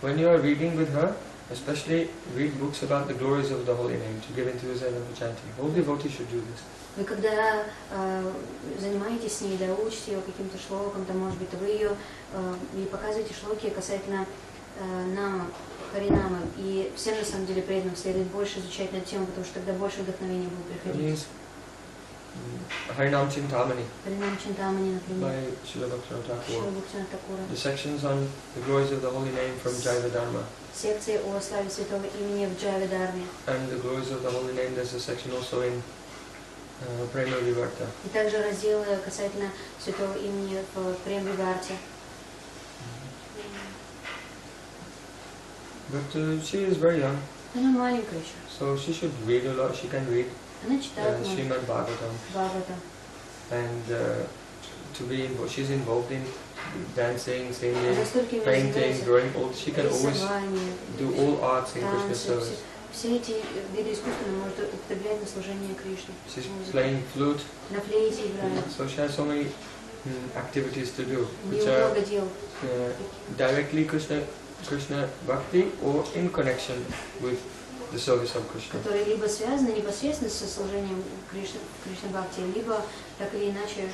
When you are reading with her, especially read books about the glories of the holy name to give enthusiasm for chanting. All devotees should do this. Вы когда занимаетесь с ней, да, учите ее каким-то шлокам, то, может быть, вы ее ей показываете шлоки касательно нама, харинама, и всем на самом деле преданным следует больше изучать на эту тему, потому что тогда больше вдохновения будет приходить. Harinam Chintamani Харинам Чинтамани, например, by Srila Bhaktivinoda Шрила Thakur. Бхактивинода Thakura. The sections on the glories of the holy name from Jaiva Dharma. Секции о славе святого имени в Джаве Дharме. And the glories of the holy name, there's a section also in Prema Vivarta. И также разделы касательно святого имени в Прем-Виварте. But she is very young, Она маленькая еще. so she should read a lot. She can read Она читает много Srimad Bhagavatam. Бхагавата. And she's involved in dancing, singing, Она столькими painting, занимается drawing. She can always рисованием, do all arts in Krishna's танцы, service. все эти виды искусства она может употреблять на служение Кришне. She's Музыка. playing flute, На флейте играет. so she has so many activities to do, У which нее are много дел. directly Krishna Bhakti or in connection with the service of Krishna. Которые либо связаны непосредственно со служением Кришны Бхакти, либо так или иначе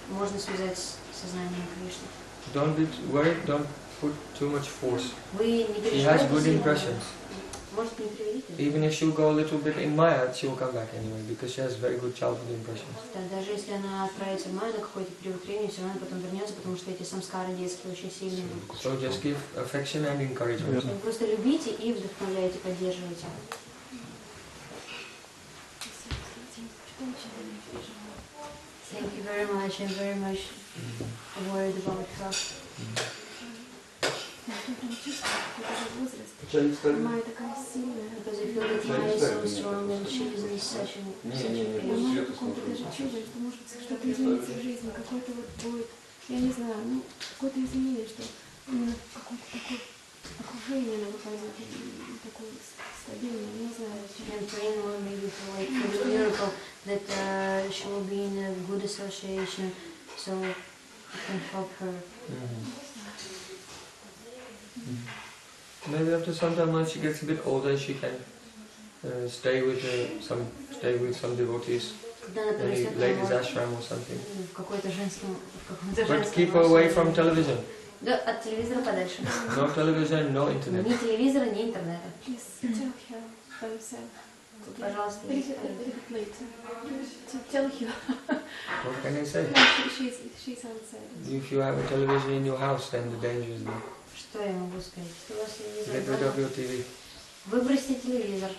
можно связать с сознанием Кришны. Don't be worried, don't put too much force. Вы не She has переживайте good сильно. impressions. Может, не приведите. Even if she'll go a little bit in Maya, she will come back anyway, because she has very good childhood impressions. Да, даже если она отправится в Майю на какой-то период времени, все равно потом вернется, потому что эти самскары детские очень сильные. So just give affection and encouragement. Вы просто любите и вдохновляете, поддерживаете. Thank you very much. I'm very much worried about her. Майя такая сильная. Because I feel that Maya is so strong and she is in such a Майя каком-то даже чудо, что может что-то изменится в жизни, какой-то вот будет, я не знаю, ну, какое-то изменение, что именно какое-то такое окружение она выходит, такое стабильное, не знаю. I'm praying more maybe for the miracle that she will be in a good association, so it can help her. Maybe after some time, once she gets a bit older, she can stay with some devotees, Когда она maybe перерастет, ladies' она ashram or something. в какой-то женском, But keep her away from television. Да, от телевизора подальше. No television, no internet. Ни телевизора, ни интернета. Please tell her by yourself. Пожалуйста. Tell you. What can I say? She's outside. If you have a television in your house, then the danger is there. Что я могу сказать? Что у вас Get rid of your TV. Выбросьте телевизор.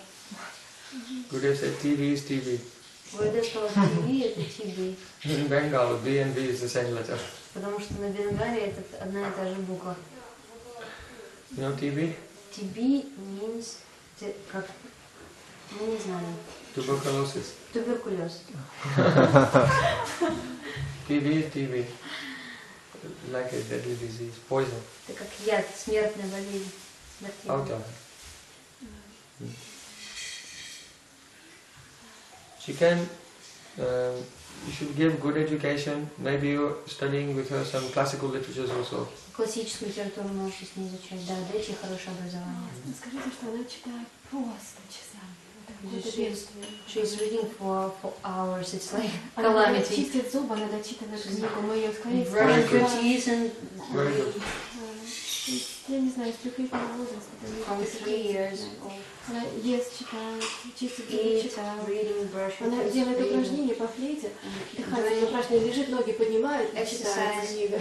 Gurudev said TV is TV. Гурудев сказал, TV это TV. In Bengal, B and B is the same letter. Потому что на Бенгале это одна и та же буква. You know TB? TB means, как, мы не знаем. Tuberculosis. Туберкулез. TB is TB. Like a deadly disease. Poison. Это как яд, смертная болезнь. Out of. She can, you should give good education. Maybe you're studying with her some classical literatures also. Классическую литературу можете с ней изучать, да, дайте ей хорошее образование. Скажите, что она читает просто часами. She's reading for hours, it's like Она calamity. чистит зубы, она дочитывает книгу, мы ее скорее Brushing her teeth and Very good. Я не знаю, с трехлетнего возраста. from 3 years old. Она ест, читает, чистит зубы, Eat, читает. reading, brushing Она teeth, делает reading, упражнения по флейте, дыхательные упражнения, лежит, ноги поднимает и читает exercise, книгу.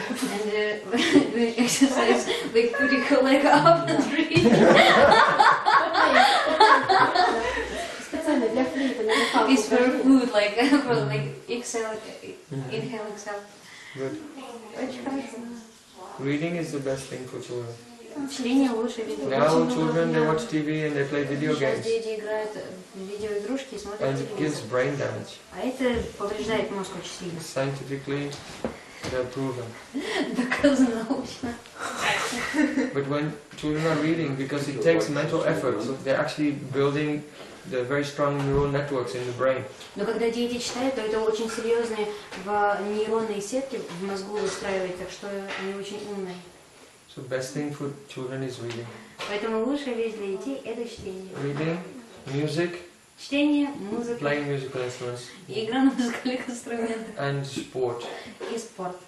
and doing exercise, like putting her leg up and reading. Специально для флейта, на дыхалку. It's for food, like exhale, inhale, exhale. Good. Очень хорошо. Reading is the best thing for children. Чтение лучше видео. Now children, they watch TV and they play video Сейчас games. дети играют в видеоигрушки и смотрят And it gives телевизор. brain damage. А это повреждает мозг очень сильно. Scientifically, they're proven. Доказано научно. But when children are reading, because it takes mental effort, they're actually building the very strong neural networks in the brain. Но когда дети читают, то это очень серьезные нейронные сетки в мозгу выстраивают, так что они очень умные. So best thing for children is reading. Поэтому лучшая вещь для детей – это чтение. Reading, music, Чтение, музыка, playing musical instruments, и игра на музыкальных инструментах, and sport. и спорт.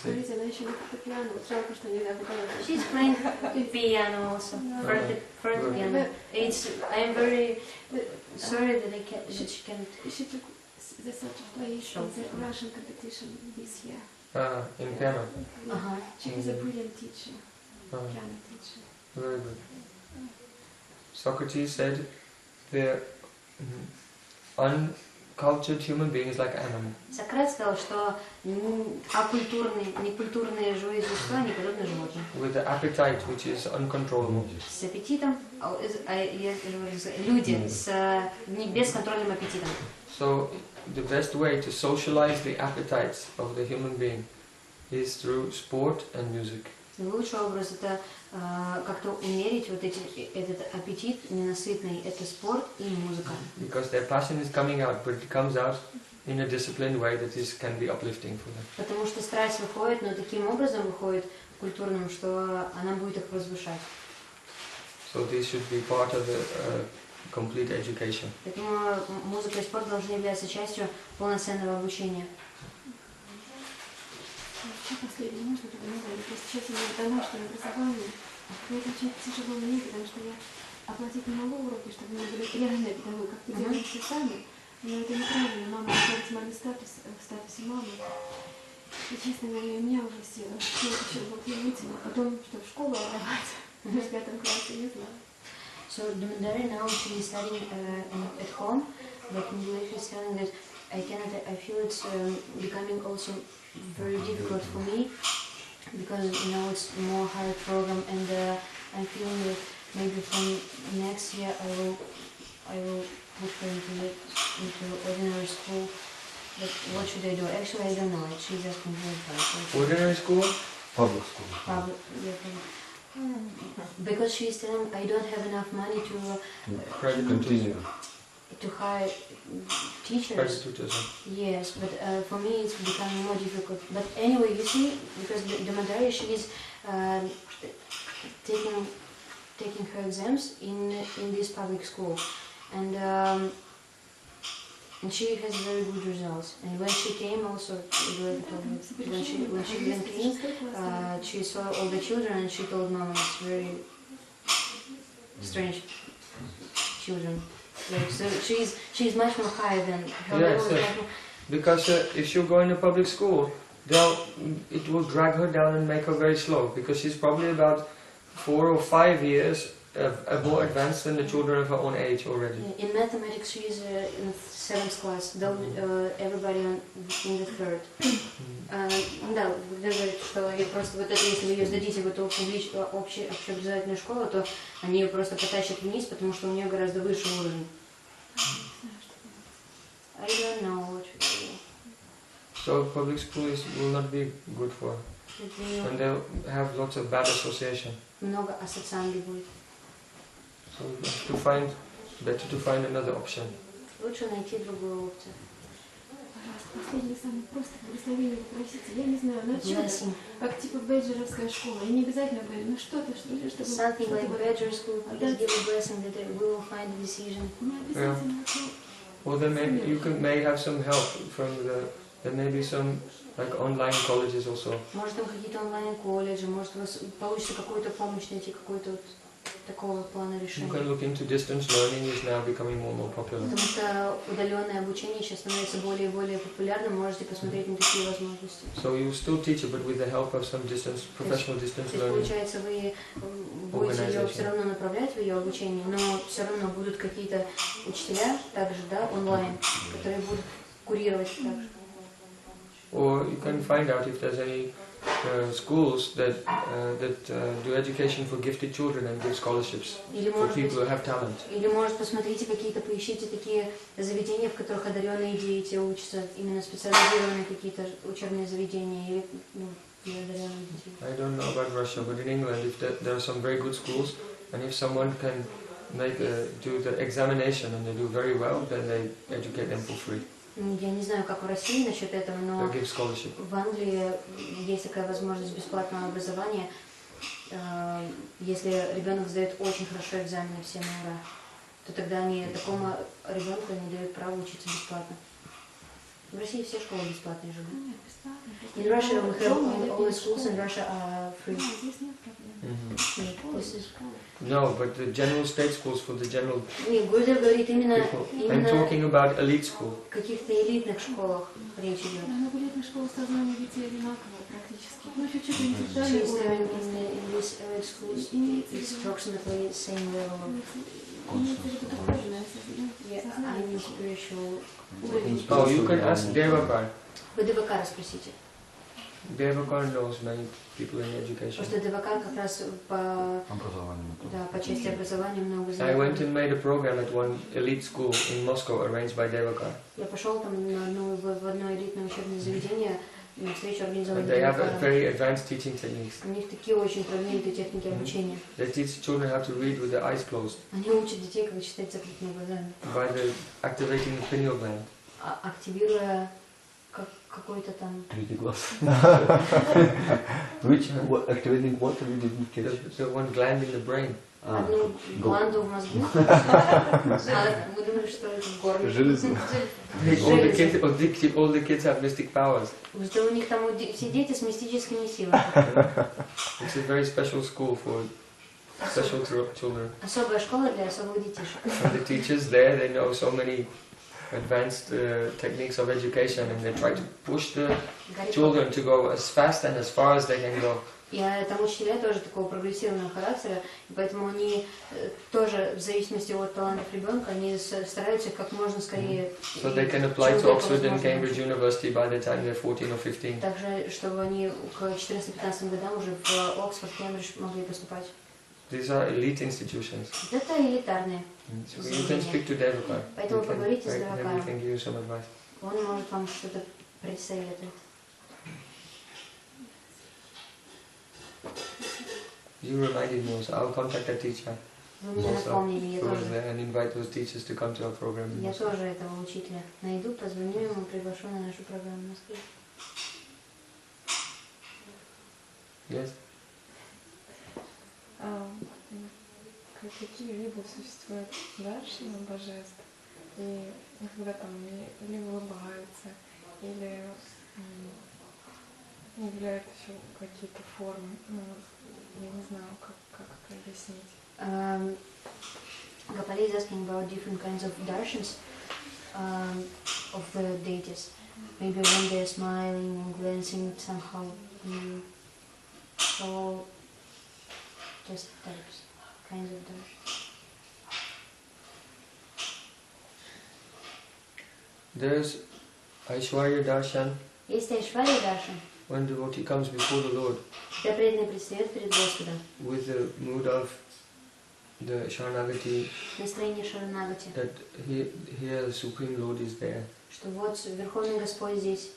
Смотрите, она еще не фортепиано, вот жалко, что нельзя показать. She's playing piano also, fortepiano. I am very sorry that she can't. She took the certification in the Russian competition this year. In piano. Ага. She is a brilliant teacher, piano teacher. Very good. Socrates said the uncultured human being is like an animal. Сократ сказал, что некультурные живые существа, они подобны животным. With the appetite which is uncontrollable. С аппетитом, люди с бесконтрольным аппетитом. So the best way to socialize the appetites of the human being is through sport and music. Лучший образ это как-то умерить вот этот аппетит ненасытный, это спорт и музыка. Because their passion is coming out, but it comes out in a disciplined way that can be uplifting for them. Потому что страсть выходит, но таким образом выходит культурным, что она будет их возвышать. So this should be part of the complete education. Поэтому музыка и спорт должны являться частью полноценного обучения. Еще последнее, можно только не знаю, если сейчас у меня домашнее образование, но это очень тяжело мне, потому что я оплатить не могу уроки, чтобы у меня были реальные педагоги, как вы делаете все сами, но это неправильно, мама находится в маме в статусе мамы. И честно говоря, меня уже сила, что это еще будет удивительно, потом, что в школу отдавать, в 5 классе, не знаю. So Damodari now she is studying at home, like English is telling that I feel it's becoming also very difficult for me because it's more hard program, and I'm feeling that maybe from next year I will put her into ordinary school. But what should I do? Actually, I don't know. She's asking for advice. Ordinary school? Public school. Public. Because she's telling I don't have enough money to Continue. to hire teachers. Private tutors. Yes, but for me it's becoming more difficult. But anyway, you see, because the Madari, she is taking her exams in this public school, and she has very good results. And when she came, also when she then came, she saw all the children, and she told Mama it's very strange children. Like, so she's much more higher than her Yes, level. yes. Because if she'll go into public school, it will drag her down and make her very slow, because she's probably about 4 or 5 years more advanced than the children of her own age already. In mathematics she is in 7th class, though everybody in the 3rd. Да, говорит, что просто вот это, если вы ее сдадите в эту общеобразовательную школу, то они ее просто потащат вниз, потому что у нее гораздо выше уровень. I don't know what to do. So public school will not be good for her. And they'll have lots of bad association. Много ассоциаций будет. So better to find another option. Лучше найти другую опцию. Последний самый просто благословение попросите. Я не знаю, на что-то, как типа бейджеровская школа. И не обязательно говорю, ну что-то, чтобы... Something like Badger School, please give a blessing that we will find a decision. Не обязательно. Well, then maybe may have some help from there may be some like online colleges also. Может там какие-то онлайн-колледжи, может у вас получится какую-то помощь найти, какой-то вот такого плана You решения. can look into distance learning is now becoming more and more popular. Потому что удаленное обучение сейчас становится более и более популярным, можете посмотреть на такие возможности. So you still teach it, but with the help of some professional distance То есть, learning. получается, вы будете ее все равно направлять в ее обучение, но все равно будут какие-то учителя, также, да, онлайн, которые будут курировать также. Or you can find out if there's any schools that do education for gifted children and give scholarships for people who have talent. Или, может, посмотрите какие-то, поищите такие заведения, в которых одаренные дети учатся, именно специализированные какие-то учебные заведения или для одаренных детей. I don't know about Russia, but in England, if there are some very good schools, and if someone can do the examination and they do very well, then they educate them for free. Я не знаю, как в России насчет этого, но They give scholarship. в Англии есть такая возможность бесплатного образования, если ребенок сдает очень хорошо экзамены все на ура, то тогда они такому ребенку не дают право учиться бесплатно. В России все школы бесплатные же, да? In Russia we have all the schools in Russia are free. No, but the general state schools for the general Нет, Гульдер говорит именно I'm talking about elite school. в каких-то элитных школах речь идет. Но в элитных школах сознание детей одинаково практически. Ну, чуть-чуть индивидуальный She's there уровень. in these elite schools, it's approximately the same level of Имеется в виду духовное сознание. I'm spiritual. Oh, you can ask Devakar. Вы Девакара спросите. Devakar knows many people in education. Потому что Девакар как раз по части образования много I знает. went and made a program at one elite school in Moscow arranged by Devakar. Я пошел там в одно элитное учебное заведение, на встречу организованную They have Девакаром. very advanced teaching techniques. У них такие очень продвинутые техники обучения. They teach children how to read with their eyes closed Они учат детей, как читать с закрытыми глазами, by activating the pineal gland. активируя какой-то там... Третий глаз. Activating what? We didn't catch. The one gland in the brain. одну гланду в мозгу. Мы думали, что это в горле. Железо. All the kids have mystic powers. Что у них там все дети с мистическими силами. It's a very special school for special children. Особая школа для особых детишек. And the teachers there, they know so many advanced techniques of education, and they try to push the children to go as fast and as far as they can go. И там учителя тоже такого прогрессивного характера, и поэтому они тоже, в зависимости от талантов ребенка, они стараются как можно скорее... So they can apply to Oxford and Cambridge University by the time they're 14 or 15. Также, чтобы они к 14-15 годам уже в Оксфорд, Кембридж могли поступать. These are elite institutions. Это элитарные. So you can speak to Devakar. Поэтому поговорите с Девакаром. Maybe he can give you some advice. Он может вам что-то предсоветовать. You reminded me, so I'll contact a teacher Вы мне напомнили, who was there and invite those teachers to come to our program. я тоже этого учителя найду, позвоню ему, приглашу на нашу программу в Москве. Yes? Какие виды существуют даршина божеств, и когда там или улыбаются, или являют еще какие-то формы, ну, я не знаю, как это объяснить. Gopali is asking about different kinds of darshans of the deities. Maybe when they're smiling and glancing somehow. So, just types, kinds of darshans. There's Aishwarya Darshan. Есть Aishwarya Darshan. When devotee comes before the Lord. Когда преданный предстает перед Господом. With the mood of the Sharanagati. Настроение Шаранагати. That here the Supreme Lord is there. Что вот Верховный Господь здесь.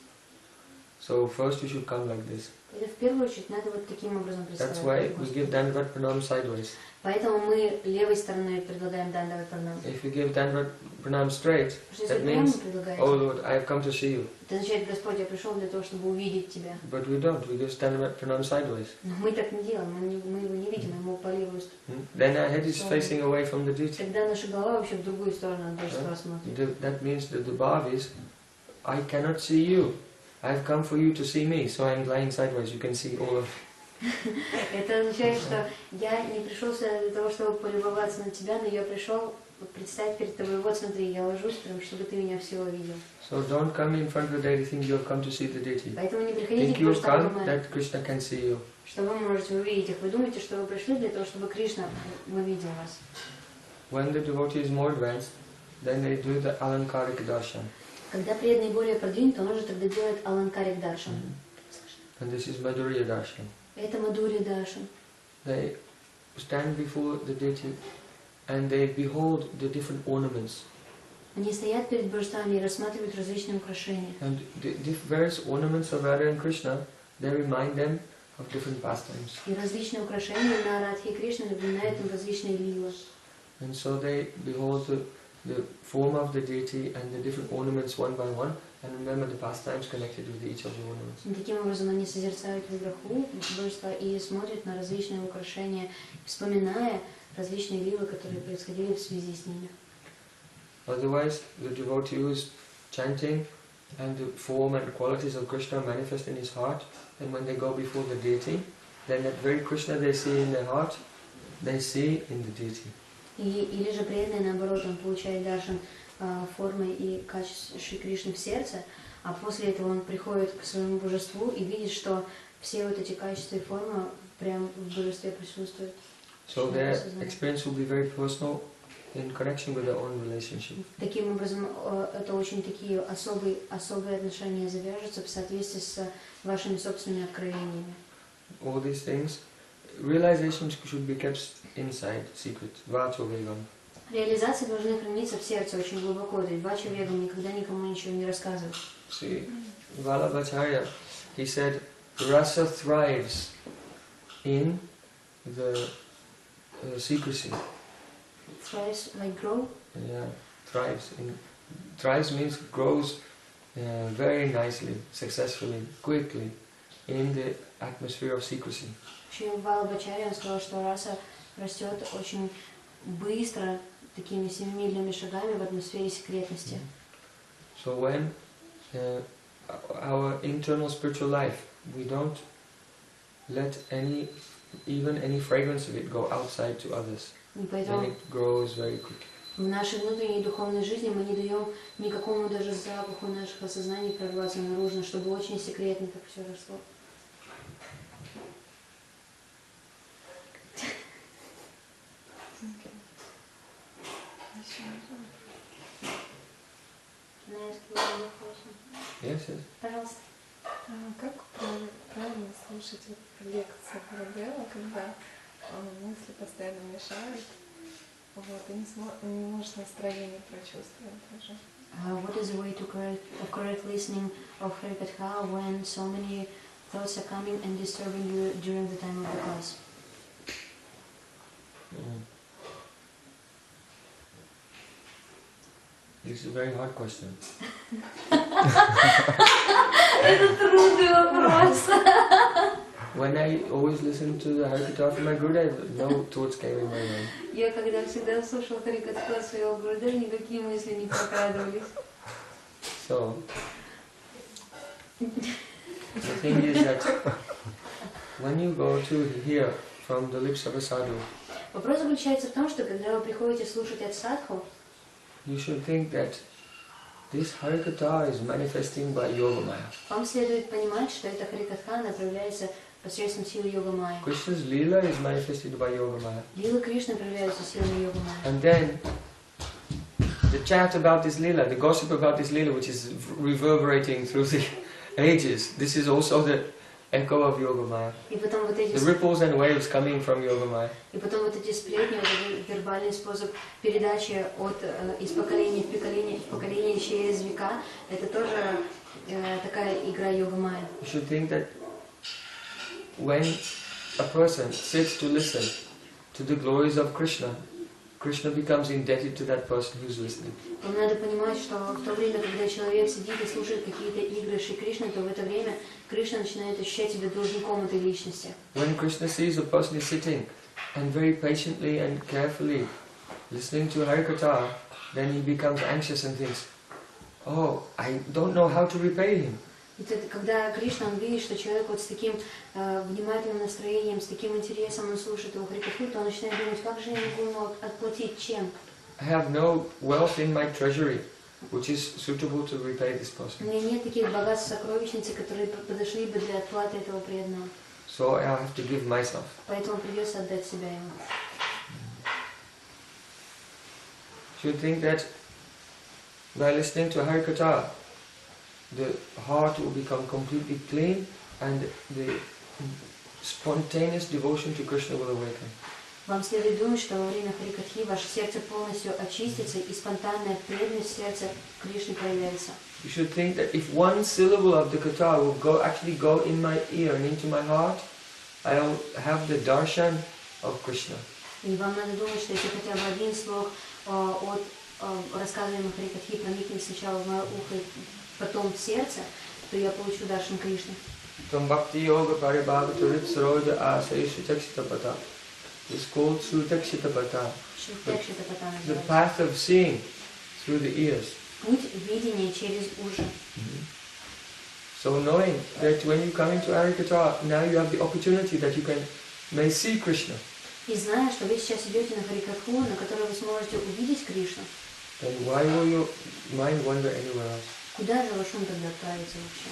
So first you should come like this. Это в первую очередь надо вот таким образом представить. That's why we give Dandavat Pranam sideways. Поэтому мы левой стороной предлагаем Дандават Пранам. If you give Dandavat Pranam straight, that means, oh Lord, I have come to see you. Это означает, Господь, я пришел для того, чтобы увидеть тебя. But we don't. We give Dandavat Pranam sideways. Но мы так не делаем, мы его не видим, ему по левую сторону. Then our head is facing away from the deity. Тогда наша голова вообще в другую сторону от Божества смотрит. That means that the bhav is, I cannot see you. I have come for you to see me, so I am lying sideways. You can see all of. Это означает, что я не пришел сюда для того, чтобы полюбоваться на тебя, но я пришел представить перед тобой, вот смотри, я ложусь, прям, чтобы ты меня всего видел. So don't come in front of the deity thinking you have come to see the deity. Поэтому не приходите Think you have просто come думая, that Krishna can see you. что вы можете увидеть их. Вы думаете, что вы пришли для того, чтобы Кришна увидел вас. When the devotee is more advanced, then they do the alankarik darshan. Когда преданный более продвинут, он уже тогда делает аланкарик даршан. And this is Madhurya darshan. Это Мадхурья даршан. They stand before the deity and they behold the different ornaments. Они стоят перед божествами и рассматривают различные украшения. And the various ornaments of Radha and Krishna, they remind them of different pastimes. И различные украшения на Радхе и Кришне напоминают им различные лилы. And so they behold the form of the deity and the different ornaments one by one, and remember the pastimes connected with each of the ornaments. И таким образом они созерцают Виграху, божества, и смотрят на различные украшения, вспоминая различные лилы, которые происходили в связи с ними. Otherwise, the devotee who is chanting and the form and qualities of Krishna manifest in his heart, and when they go before the deity, then that very Krishna they see in their heart, they see in the deity. Или же преданный, наоборот, он получает даршан формы и качеств Шри Кришны в сердце, а после этого он приходит к своему божеству и видит, что все вот эти качества и формы прям в божестве присутствуют. So their experience will be very personal in connection with their own relationship. Таким образом, это очень такие особые отношения завяжутся в соответствии с вашими собственными откровениями. All these things, realizations should be kept inside, secret, vacho vegam. Реализации должны храниться в сердце очень глубоко, то есть вача вегам, никогда никому ничего не рассказывать. See, Vallabhacharya, he said, rasa thrives in the secrecy. Thrives, like grow? Yeah, thrives. Thrives means grows very nicely, successfully, quickly in the atmosphere of secrecy. В Валабхачарье он сказал, что раса растет очень быстро, такими семимильными шагами в атмосфере секретности. So when our internal spiritual life, we don't let even any fragrance of it go outside to others. Then it grows very quickly. В нашей внутренней духовной жизни мы не даем никакому даже запаху наших осознаний прорваться наружу, чтобы очень секретно так все росло. Yes, yes. Пожалуйста. Как правильно слушать лекции Гурудева, когда мысли постоянно мешают, вот, и не можешь настроение прочувствовать даже? What is the way of correct listening of Harikatha when so many thoughts are coming and disturbing you during the time of the class? This is a very hard question. Это трудный вопрос. When I always listen to the Harikatha from my Gurudev, no thoughts came in my mind. Я когда всегда слушал Харикатха своего Гурудева, никакие мысли не прокрадывались. So, the thing is that when you go to hear from the lips of a sadhu. Вопрос заключается в том, что когда вы приходите слушать от садху, You should think that this Harikatha is manifesting by Yogamaya. вам следует понимать, что эта харикатха проявляется посредством силы Йога-майя. Krishna's Leela is manifested by Yogamaya. Лилы Кришны проявляются силой Йога-майя. And then the chat about this Leela, the gossip about this Leela, which is reverberating through the ages, this is also the echo of Yogamaya. И потом вот эти The ripples and waves coming from Yogamaya. И потом вот эти сплетни, вот этот вербальный способ передачи из поколения в поколение через века, это тоже такая игра Йога-майя. You should think that when a person sits to listen to the glories of Krishna, Krishna becomes indebted to that person who's listening. Вам надо понимать, что в то время, когда человек сидит и слушает какие-то игры Шри Кришны, то в это время Кришна начинает ощущать себя должником этой личности. When Krishna sees a person is sitting and very patiently and carefully listening to Harikatha, then he becomes anxious and thinks, oh, I don't know how to repay him. И когда Кришна, он видит, что человек вот с таким внимательным настроением, с таким интересом он слушает его харикатху, то он начинает думать, как же я могу ему отплатить, чем? I have no wealth in my treasury which is suitable to repay this person. У меня нет таких богатств сокровищницы, которые подошли бы для отплаты этого преданного. So I have to give myself. Поэтому придется отдать себя ему. You think that by listening to Harikatha, the heart will become completely clean and the spontaneous devotion to Krishna will awaken. Вам следует думать, что во время харикатхи ваше сердце полностью очистится и спонтанная преданность сердца Кришне проявится. You should think that if one syllable of the katha will actually go in my ear and into my heart, I'll have the darshan of Krishna. И вам надо думать, что если хотя бы один слог от рассказываемой харикатхи проникнет сначала в мое ухо, потом в сердце, то я получу даршан Кришны. Tam bhakti yoga paribhagatarit saroja asai sutakshitapata. It's called sutakshitapata. The path of seeing through the ears. Путь видения через уши. So knowing that when you come into Harikatha, now you have the opportunity that you may see Krishna. И зная, что вы сейчас идете на харикатху, на которой вы сможете увидеть Кришну, Then why will your mind wander anywhere else? куда же ваш ум тогда отправится вообще?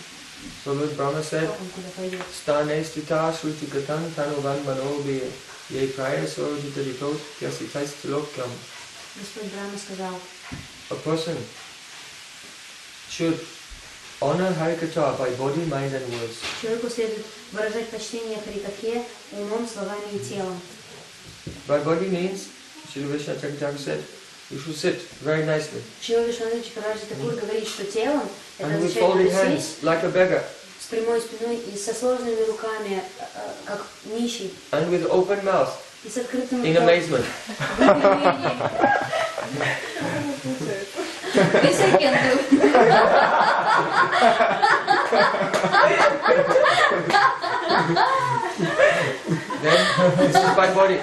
So Lord Brahma said, Как он куда пойдет? Stane stita shruti gatan tanuvan manobi ye praya sorojita dipot yasitais tilokyam. Господь Брахма сказал, A person should honor Harikatha by body, mind and words. человеку следует выражать почтение харикатхе умом, словами и телом. By body means, Srila Vishnu Thakur said, you should sit very nicely. Шрила Вишванатха Чакраварти Такур говорит, что телом это And with означает folded надо hands, сесть like a beggar. с прямой спиной и со сложенными руками, как нищий, And with open mouth, и с открытым in ртом. amazement. Yes, I can do. Then, this is by body.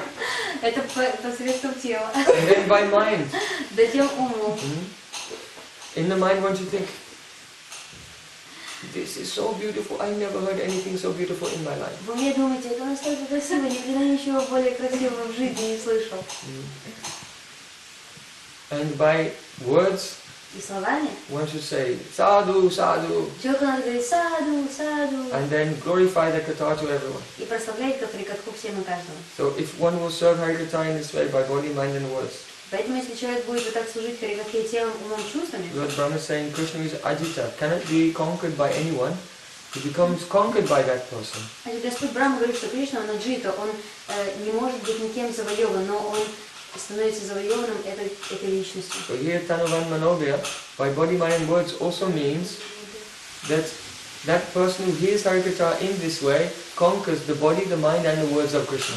Это посредством тела. And then by mind. Затем умом. In the mind, once you think, this is so beautiful, I never heard anything so beautiful in my life. В уме думаете, это настолько красиво, никогда ничего более красивого в жизни не слышал. And by words, И словами one should say, sadhu, sadhu, человеку надо говорить саду, саду, and then glorify the katha to everyone. и прославлять харикатху всем и каждому. So if one will serve Harikatha in this way, by body, mind and words, Поэтому, если человек будет вот так служить харикатхе телом, умом, чувствами, Lord Brahma is saying Krishna is Ajita, cannot be conquered by anyone, he becomes conquered by that person. а Господь Брахма говорит, что Кришна, он аджита, он не может быть никем завоеван, но он становится завоеванным этой личностью. So here Tanuvan Manobhya, by body, mind and words also means that that person who hears Harikatha in this way conquers the body, the mind and the words of Krishna.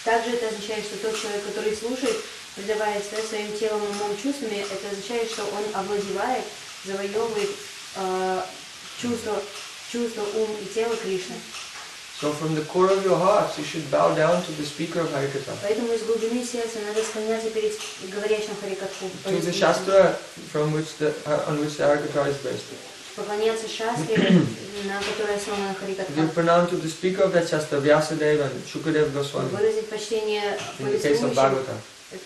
Также это означает, что тот человек, который слушает, предаваясь своим телом, умом, чувствами, это означает, что он овладевает, завоевывает чувство, ум и тело Кришны. So from the core of your heart, you should bow down to the speaker of Harikatha. Поэтому из глубины сердца надо склоняться перед говорящим харикатху. To the Shastra on which the Harikatha is based. поклоняться шастре, на которой основана Give Харикатха. pranam to the speaker of that Shastra, Vyasadeva and Shukadev Goswami, Выразить почтение in the case of повествующим, Bhagavatam.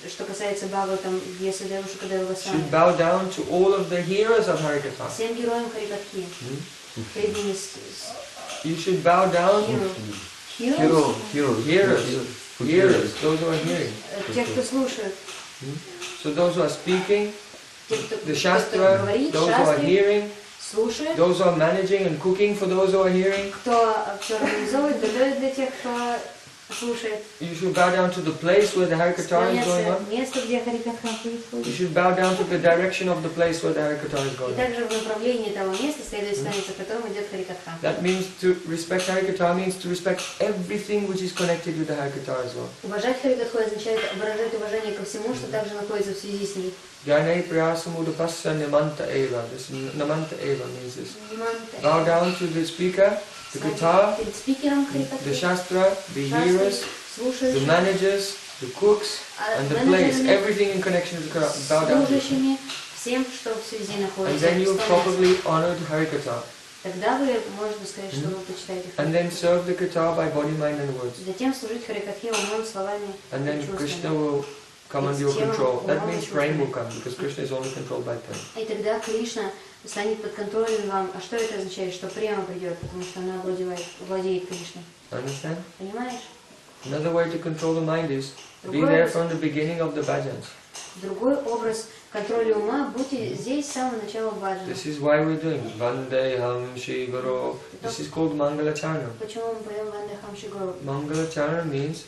что касается Бхагаватам, Вьясадева, Шукадева, Госвами. Should bow down to all of the hearers of Harikatha. Всем героям Харикатхи. Перед ними You should bow down Heroes? hearers, those who are hearing. Те, кто слушает. So those who are speaking, Те, кто the Shastra, говорит, those who are шастре, hearing, слушает. those who are managing and cooking for those who are hearing. Кто все организовывает, готовит для тех, кто слушает. You should bow down to the place where the Harikatha is going on. Место, где Харикатха You происходит. should bow down to the direction of the place where the Harikatha is И going on. также в направлении того места следует склониться, в котором идет Харикатха. That means to respect Harikatha means to respect everything which is connected with the Harikatha as well. Уважать Харикатху означает выражать уважение ко всему, что также находится в связи с ней. Jnane prayasamudapasya namanta eva. This namanta eva means this. Bow down to the speaker, the guitar, Перед спикером the Харикатхи, Shastra, the hearers, the слушающими, managers, the cooks, and the place. Everything in connection with the Harikatha. Bow down to it. служащими, всем, что в связи And находится. then you склоняться. probably honored Harikatha. Тогда вы, можно сказать, что вы почитаете And then Харикатху. serve the guitar by body, mind and words. Затем служить Харикатхе умом, словами And then и Krishna чувствами. will come under your control. That means praying will come, because Krishna is only controlled by prayer. И тогда Кришна станет подконтрольным вам. А что это означает? Что према придет, потому что она владеет Кришной. Understand? Понимаешь? Another way to control the mind is be there from the beginning of the bhajans. Другой образ контроля ума, будьте здесь с самого начала баджана. This is why we're doing Vandeham Shri Guru. This is called Mangalacharana. Почему мы поем Вандехам Шигуру? Mangalacharana means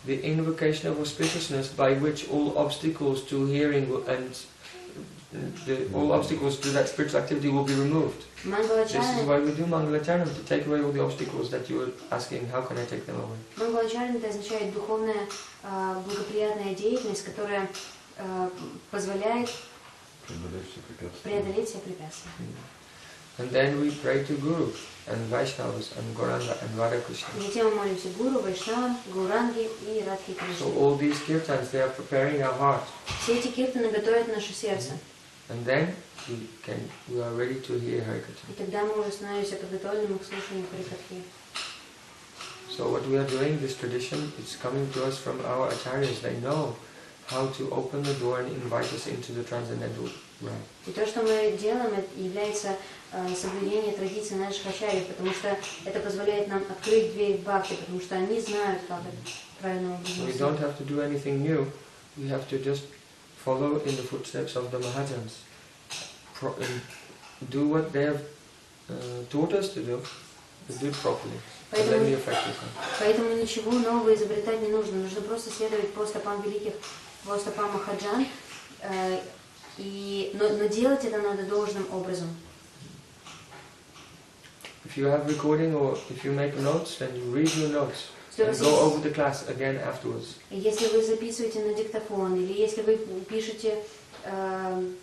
the invocation of auspiciousness by which all obstacles to hearing and all obstacles to that spiritual activity will be removed. This is Мангалачарана. why we do Mangalacharana, to take away all the obstacles that you were asking, how can I take them away? Мангалачарана это означает духовная благоприятная деятельность, которая позволяет преодолеть все препятствия. And then we pray to Guru and Vaishnavas and Gauranga and Radha Krishna. Затем мы молимся Гуру, Вайшнавам, Гауранги и Радхи So Кришне. all these kirtans, they are preparing our heart. Все эти киртаны готовят наше сердце. And then we are ready to hear Harikatha. И тогда мы уже становимся подготовленными к слушанию Харикатхи. So what we are doing, this tradition, it's coming to us from our acharyas. They know how to open the door and invite us into the transcendental realm. И то, что мы делаем, это является соблюдение традиций наших ачарьев, потому что это позволяет нам открыть дверь в бхакти, потому что они знают, как это правильно So we убедиться. don't have to do anything new. We have to just follow in the footsteps of the Mahajans. Do what they have taught us to do, but do it properly. And then the effect will come. Поэтому ничего нового изобретать не нужно. Нужно просто следовать по стопам великих, по стопам Махаджан. Но делать это надо должным образом. If you have recording or if you make notes, then you read your notes and go over the class again afterwards. Если вы записываете на диктофон, или если вы пишете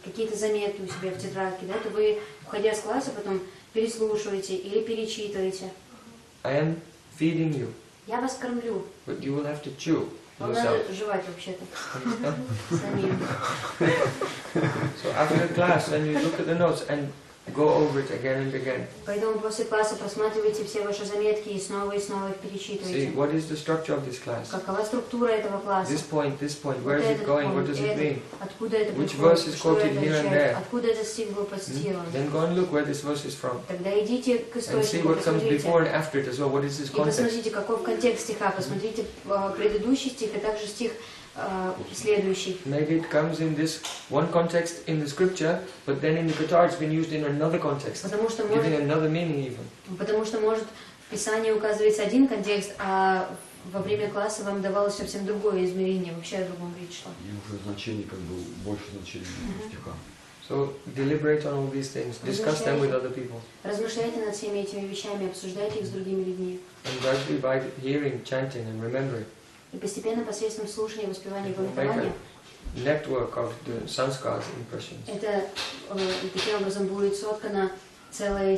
какие-то заметки у себя в тетрадке, да, то вы, уходя с класса, потом переслушиваете или перечитываете. I am feeding you, Я вас кормлю. but you will have to chew Вам yourself. надо жевать вообще-то. Самим. So after the class, then you look at the notes and go over it again and again. Поэтому после класса просматривайте все ваши заметки и снова их See, перечитывайте. what is the structure of this class? Какова структура этого класса? This point, Вот where is it этот going? What пункт, does it этот. mean? Откуда это Which приходит? verse is Что quoted это here and означает? there? Откуда этот стих был процитирован? Then go and look where this verse is from. Тогда идите к And see источнику, what comes посмотрите. before and after it as well. What is this И context? посмотрите, каков контекст стиха. Посмотрите предыдущий стих, и также стих следующий. Maybe it comes in this one context in the scripture, but then in the guitar it's been used in another context, Потому что giving может, another meaning even. может в Писании указывается один контекст, а во время класса вам давалось совсем другое измерение, вообще о другом речь шла. И уже значение как бы больше значения стиха. So deliberate on all these things, discuss them with other people, Размышляйте над всеми этими вещами, обсуждайте их с другими людьми. and gradually by hearing, chanting, and remembering, И постепенно посредством слушания, воспевания и make памятования a network of the sanskars impressions. это таким образом будет соткана целая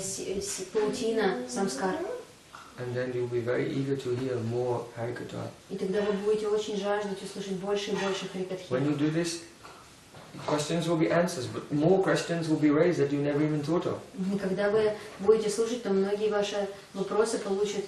паутина самскар. And then you'll be very eager to hear more Harikatha. И тогда вы будете очень жаждать услышать больше и больше When харикатхи. you do this, questions will be answers, but more questions will be raised that you never even thought of. Когда вы будете слушать, то многие ваши вопросы получат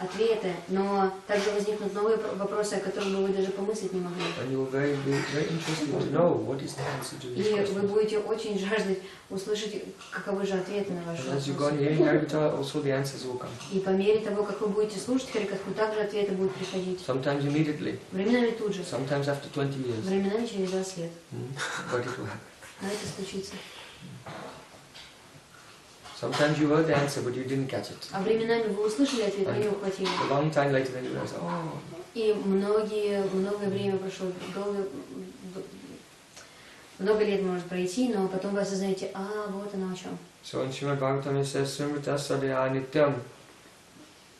ответы, но также возникнут новые вопросы, о которых бы вы даже помыслить не могли. And you will be very interested to know what is the answer to these И questions. вы будете очень жаждать услышать, каковы же ответы на ваши And as you go on вопросы. hearing Harikatha, also the answers will come. И по мере того, как вы будете слушать Харикатху, также ответы будут приходить. Sometimes immediately, Временами тут же, sometimes after 20 years. временами через 20 лет. But it will happen. Но это случится. Sometimes you heard the answer, but you didn't catch it. А временами вы услышали ответ, но не ухватили. A long time later, then you realize, oh. И многое время прошло, много лет может пройти, но потом вы осознаете, вот оно о чем. So in Srimad Bhagavatam it says, Srimritas sadaya nityam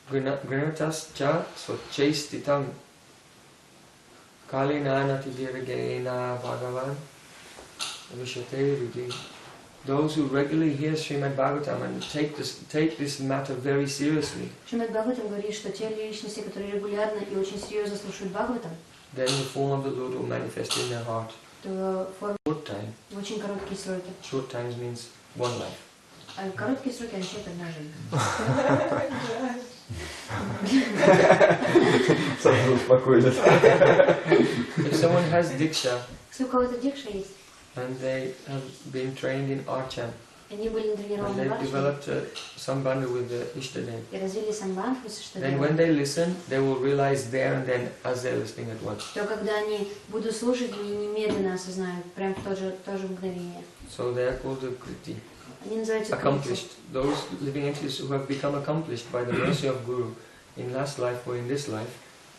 grinatas cha swachaistitam kalina nativiragena bhagavan vishate ridi. Those who regularly hear Srimad Bhagavatam and take this matter very seriously, Шримад Бхагаватам говорит, что те личности, которые регулярно и очень серьезно слушают Бхагаватам, then the form of the Lord will manifest in their heart. то форма Short time. в очень короткие сроки. Short times means one life. А короткие сроки означают одна жизнь. Сразу успокоились. If someone has diksha Если у кого-то дикша есть, and they have been trained in archa они были and натренированы they've в арче developed a sambandha with the Ishtadev, и развили самбандху с then when Иштадевом, they listen, they will realize there and then as they're listening at once. то когда они будут слушать, они немедленно осознают, прям в то же мгновение. So they are called the kriti, Они называются крити. accomplished. Those living entities who have become accomplished by the mercy of Guru in last life or in this life,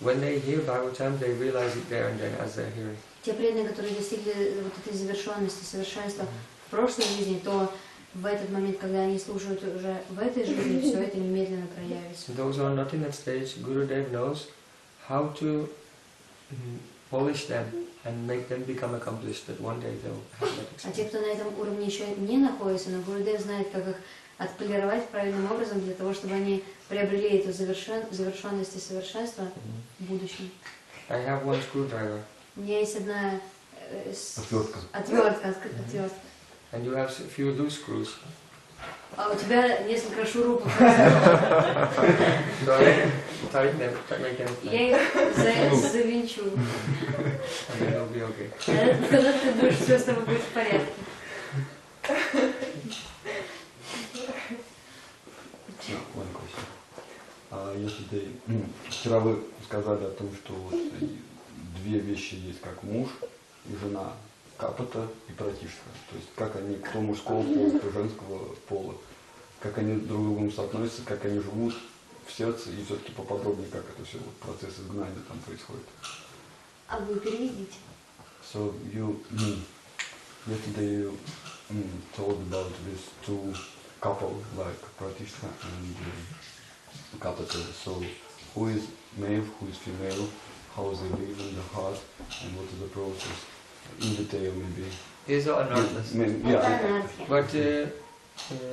when they hear Bhagavatam, they realize it there and then as they're hearing. Те преданные, которые достигли вот этой завершенности, совершенства в прошлой жизни, то в этот момент, когда они слушают уже в этой жизни, все это немедленно проявится. Those who are not in that stage, Gurudev knows how to polish them and make them become accomplished, that one day they'll have that А те, experience. кто на этом уровне еще не находится, но Гурудев знает, как их отполировать правильным образом для того, чтобы они приобрели эту завершенность и совершенство в будущем. I have one screwdriver, У меня есть одна Отвертка. отвертка. and you have a few loose screws. А у тебя несколько шурупов. So I tighten them, make them tight, Я их завинчу. and then it'll be okay. Тогда ты будешь, все с тобой будет в порядке. Если вчера вы сказали о том, что вот две вещи есть, как муж и жена, капата и пратишка. То есть как они, кто мужского пола, кто женского пола, как они друг к другу соотносятся, как они живут в сердце, и все-таки поподробнее, как это все, вот, процесс изгнания там происходит. А вы переведите. So yesterday you told about these two couple, like Pratishtha and Kapata. So who is male, who is female, how they live in the heart, and what is the process in detail maybe. These are anarthas. Yeah. But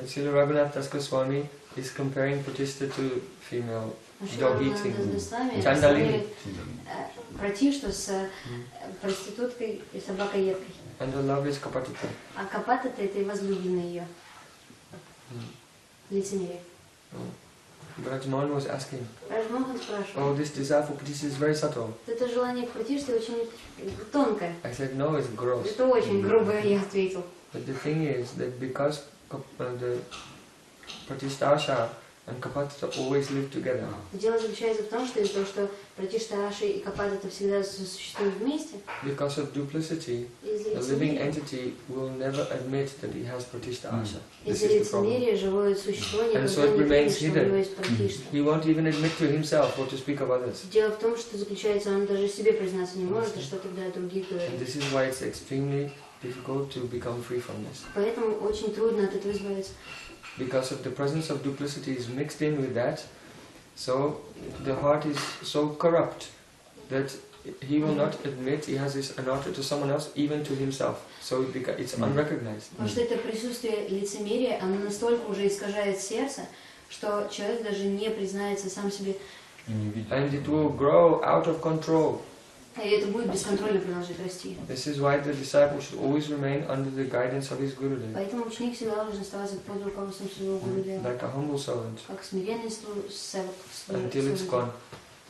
Srila Raghunath Das Goswami is comparing Pratishtha to female dog eating. Чандалини. Пратишту с проституткой и собакоедкой. And her love is Kapatita. А Капата-то это и возлюбленный ее. Лицемерие. Brajman was asking, Раджмохан спрашивал, oh, this desire for Pratishtha is very subtle. это желание к Пратиште очень тонкое. I said, no, it's gross. Это очень грубое, я ответил. But the thing is that because the Pratishtha and Kapatita always live together, Дело заключается в том, что из-за того, что Пратишта Аши и Капата всегда существуют вместе, because of duplicity, из-за the living лицемерия, entity will never admit that he has Pratishtha Asha. This из-за is the problem. лицемерия живое существо And so никогда it не remains примет, что у него hidden. есть Пратишта. He won't even admit to himself or to speak of others. Дело в том, что заключается, он даже себе признаться не может, а что тогда о других And говорит. this is why it's extremely difficult to become free from this. Поэтому очень трудно от этого избавиться. Because of the presence of duplicity is mixed in with that, so the heart is so corrupt that he will not admit he has this anartha to someone else, even to himself. So it's unrecognized. Потому что это присутствие лицемерия, оно настолько уже искажает сердце, что человек даже не признается сам себе. And it will grow out of control. И это будет бесконтрольно продолжать расти. This is why the disciple should always remain under the guidance of his Gurudev, Поэтому ученик всегда должен оставаться под руководством своего Гурудева, like a humble servant, как смиренный until it's gone.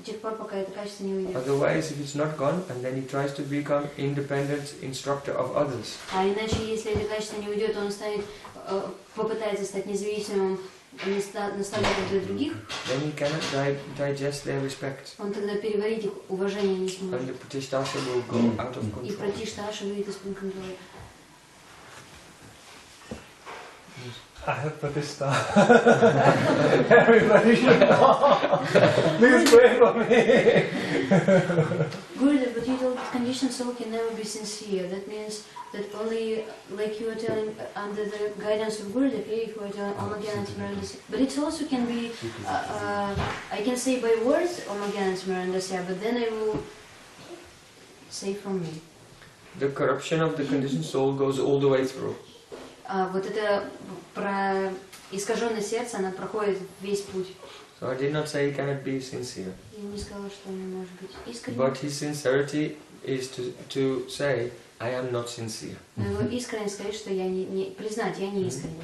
до тех пор, пока это качество не уйдет. Otherwise, if it's not gone, and then he tries to become independent instructor of others, А иначе, если это качество не уйдет, он станет, попытается стать независимым наставником для других, then he cannot digest their respect, он тогда переварить их уважение не сможет. and the pratishtasa will go out of И control. пратишташа выйдет из-под контроля. I have Pratishta. Everybody should know. Please pray for me. Gurudev, but you told that conditioned soul can never be sincere. That means that only, like you were telling, under the guidance of Gurudev, you were telling Om Agyanat Smarandasya. But it also can be, I can say by words Om Agyanat Smarandasya, but then I will say from me. The corruption of the conditioned soul goes all the way through. Вот это про искаженное сердце, она проходит весь путь. So I did not say he cannot be sincere. Я не сказала, что он не может быть искренним. But his sincerity is to say, I am not sincere. Но его искренность сказать, что я не признать, я не искренен.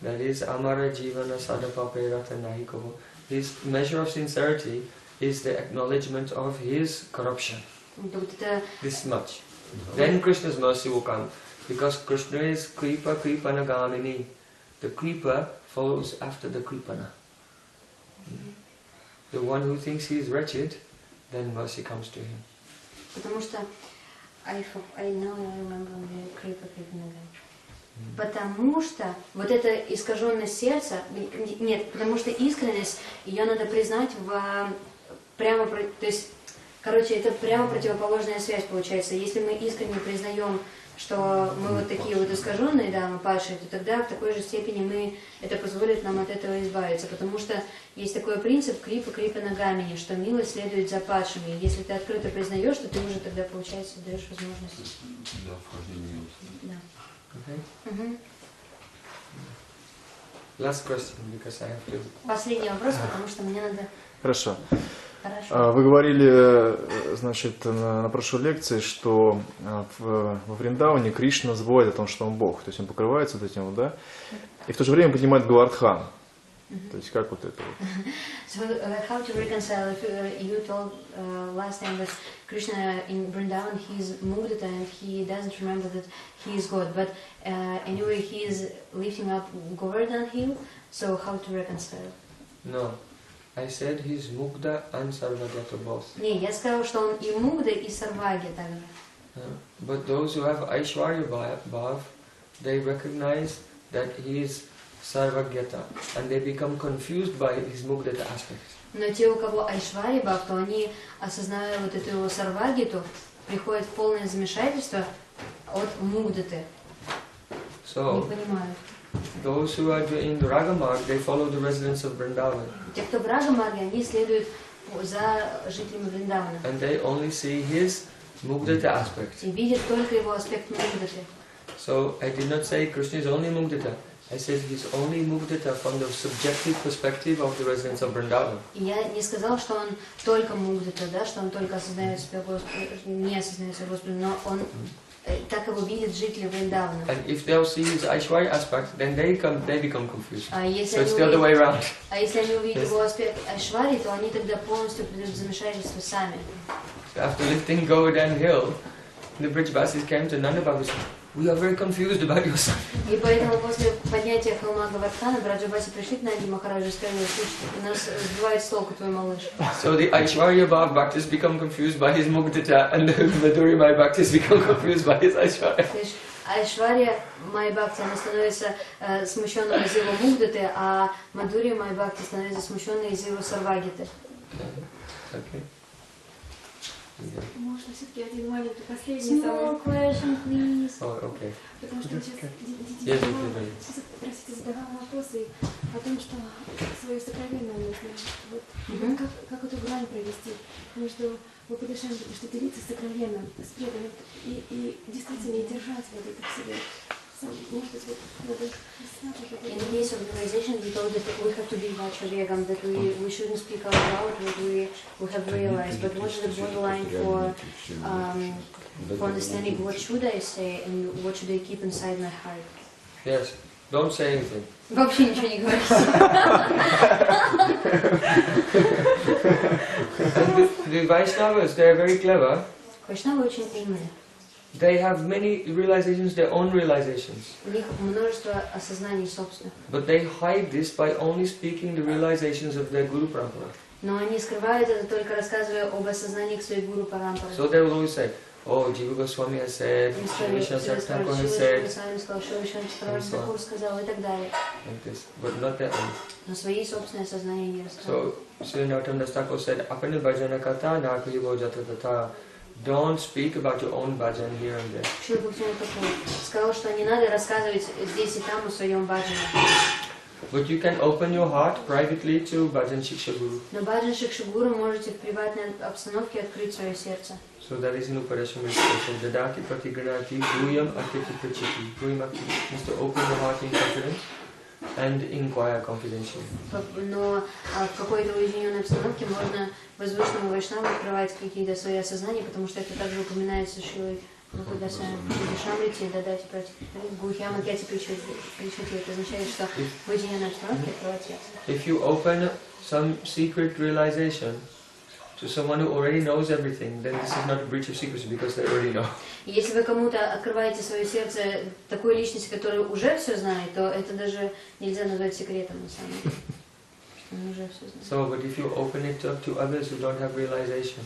That is Amara Jivana Sadapapirata Nahikoho. His measure of sincerity is the acknowledgement of his corruption. This much. Then Krishna's mercy will come. Because Krishna is Kripa Kripanagamini. The Kripa follows after the Kripana. The one who thinks he is wretched, then mercy comes to him. Потому что I know I remember the Kripa Kripanagami. Потому что вот это искаженное сердце, нет, потому что искренность, ее надо признать прямо, то есть, короче, это прямо противоположная связь получается. Если мы искренне признаем, что мы вот такие вот искаженные, да, мы падшие, то тогда в такой же степени это позволит нам от этого избавиться. Потому что есть такой принцип крипа ногами, что милость следует за падшими. Если ты открыто признаешь, то ты уже тогда, получается, даешь возможность. Да, вхождение милости. Да. Okay. Last question, because I have to. Последний вопрос, потому что мне надо. Хорошо. Хорошо. Вы говорили, значит, на прошлой лекции, что во Вриндаване Кришна забывает о том, что он Бог. То есть он покрывается вот этим вот, да? И в то же время поднимает Говардхан. То есть как вот это вот? So how to reconcile? You told last time that Krishna in Vrindavan he is Mudita and he doesn't remember that he is God, but anyway he is lifting up Govardhan hill. So how to reconcile? No. I said he's Mugda and Sarvagata both. Не, я сказала, что он и Мугда, и Сарваги также. But those who have Aishwarya Bhav, they recognize that he is Sarvagata, and they become confused by his Mugdata aspect. Но те, у кого Айшварья Бхав, то они, осознавая вот эту его Сарвагиту, приходят в полное замешательство от Мугдаты. So, не понимают. Those who are in the Ragamarg, they follow the residents of Vrindavan. Те, кто в Рагамарге, они следуют за жителями Вриндавана. And they only see his Mugdata aspect. И видят только его аспект Мугдаты. So I did not say Krishna is only Mugdata. I said he's only Mugdata from the subjective perspective of the residents of Vrindavan. И я не сказала, что он только Мугдата, да, что он только осознает себя не осознает себя Господом, но он так его видят жители Вриндавана. And if they'll see his Aishwarya aspect, then they become confused. So it's the other way around. А если они увидят его аспект Айшвари, то они тогда полностью придут в замешательство сами. So after lifting Govardhan hill, the Brijvasis came to Nanda Babu and said, "We are very confused about your son." И поэтому после поднятия холма Гавардхана Браджабаси пришли к Нанди Махараджу и сказали: "Слушай, нас сбивает с толку твой малыш." So the Aishwarya Bhav Bhaktas become confused by his Mugdata, and the Madhurya Mai Bhaktas become confused by his Aishwarya. Айшвария Майбхакти, она становится смущенной из его Мугдаты, а Мадхурья Майбхакти становится смущенной из его Сарвагиты. Okay. Можно все-таки один маленький последний Small question, please. Oh, okay. Потому что сейчас задавала вопросы о том, что свою сокровенную мысль, вот, как эту грань провести между выпадышем, что делиться сокровенным, с преданным, и действительно и держать вот это в себе. In the case of realization, we told that we have to be vachavegam, that we shouldn't speak out loud what we have realized. But what's the borderline for understanding what should I say and what should I keep inside my heart? Yes, don't say anything. Вообще ничего не говорить. The Vaishnavas, they are very clever. Вайшнавы очень умные. They have many realizations, their own realizations. У них множество осознаний собственных. But they hide this by only speaking the realizations of their Guru Parampara. Но они скрывают это, только рассказывая об осознаниях своих гуру парампары. So they will always say, oh, Jiva Goswami has said, Shri Vishnu Thakur has said, сказал и так далее. like this, but not their own. Но свои собственные сознания не рассказывают. So Sri Narottam Thakur said, Apani bhajana kata nakuyivo jata tata. Don't speak about your own bhajan here and there. Шрила Бхактивинода Тхакур сказал, что не надо рассказывать здесь и там о своем баджане. But you can open your heart privately to Bhajan Shiksha Guru. Но баджан Шикша Гуру можете в приватной обстановке открыть свое сердце. So that is in Upadesha meditation. Dadati pratigranati guyam akiti prachiti. Guyam akiti means to open the heart in confidence and inquire confidentially. Но в какой-то уединенной обстановке можно возвышенному вайшнаву открывать какие-то свои осознания, потому что это также упоминается Шилой Шамрити, дадати против Гухьям Акяти Причати. Это означает, что в уединенной обстановке открывать сердце. If you open some secret realization to someone who already knows everything, then this is not a breach of secrecy because they already know. Если вы кому-то открываете свое сердце такой личности, которая уже все знает, то это даже нельзя назвать секретом на самом деле. Что он уже все знает. So, but if you open it up to others who don't have realization,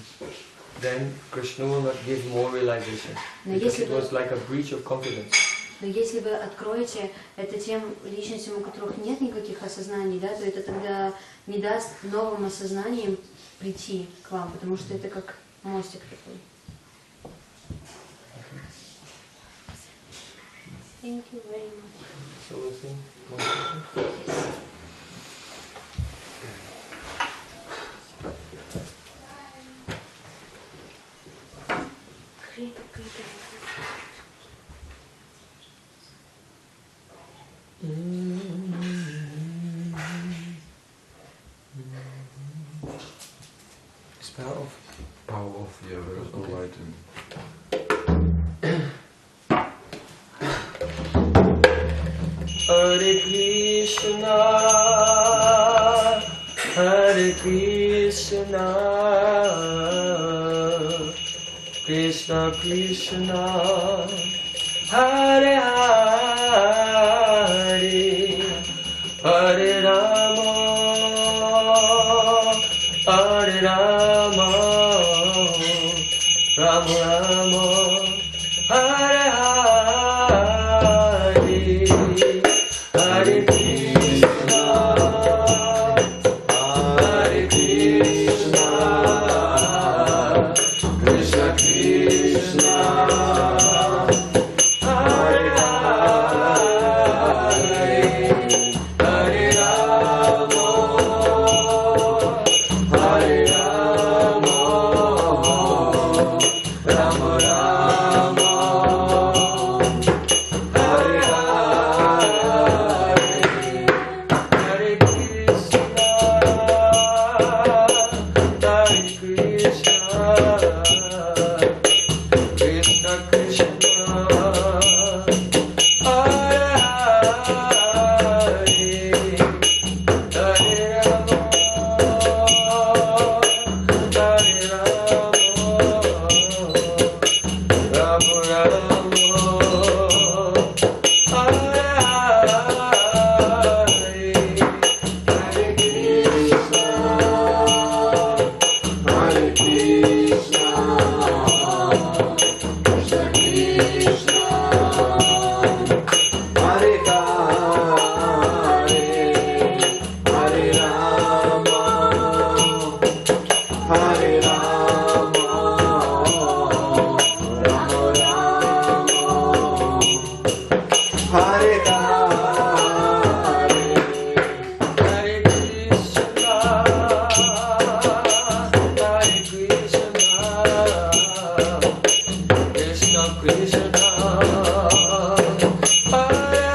then Krishna will not give more realization because it was like a breach of confidence. Но если вы откроете это тем личностям, у которых нет никаких осознаний, да, то это тогда не даст новым осознаниям прийти к вам, потому что это как мостик такой. Thank you very much. So we'll sing one second. It's power off. Power off, yeah, there's no light in. Hare Krishna, Hare Krishna, Krishna Krishna, Hare Hare, Hare Rama, Hare Rama, Rama Rama, Hare Hare, Hare Krishna, Hare Krishna, Krishna Krishna, Hare Hare, Hare Rama, Hare Rama, Rama Rama, Hare Hare, Hare Krishna, Hare Krishna, Krishna Krishna, Hare Hare, Hare Rama, Hare Rama, Rama Rama, Hare Krishna, Krishna, Hare